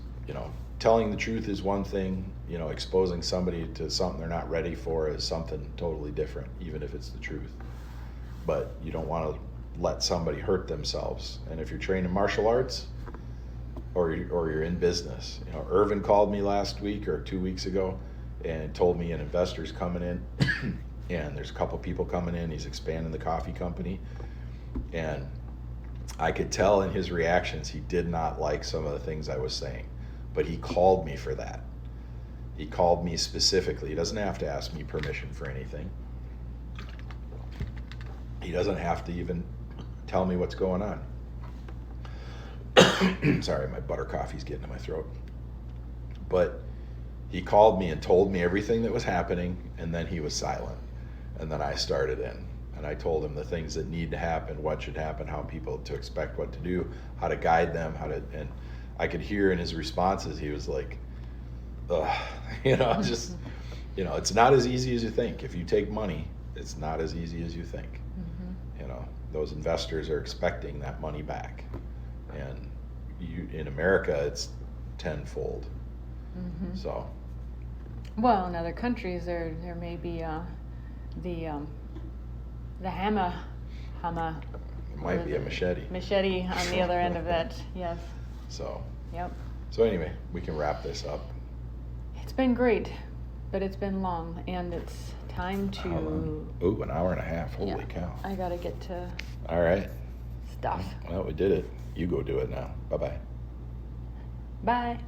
telling the truth is one thing, exposing somebody to something they're not ready for is something totally different, even if it's the truth. But you don't want to let somebody hurt themselves. And if you're trained in martial arts, or you're in business, Irvin called me last week or 2 weeks ago and told me an investor's coming in, and there's a couple people coming in. He's expanding the coffee company, and I could tell in his reactions he did not like some of the things I was saying, but he called me for that. He called me specifically. He doesn't have to ask me permission for anything. He doesn't have to even tell me what's going on. Sorry, my butter coffee's getting in my throat. But he called me and told me everything that was happening, and then he was silent. And then I started in, and I told him the things that need to happen, what should happen, how people to expect what to do, how to guide them, and I could hear in his responses, he was like, ugh, just, it's not as easy as you think. If you take money, it's not as easy as you think. Mm-hmm. Those investors are expecting that money back, and in America, it's tenfold. Mm-hmm. So. Well, in other countries, there may be the hammer. It might be a machete. Machete on the other end of that. Yes. So. Yep. So anyway, we can wrap this up. It's been great, but it's been long, and it's time to. Ooh, an hour and a half. Holy cow! I gotta get to. All right. Stuff. Well, we did it. You go do it now. Bye-bye. Bye.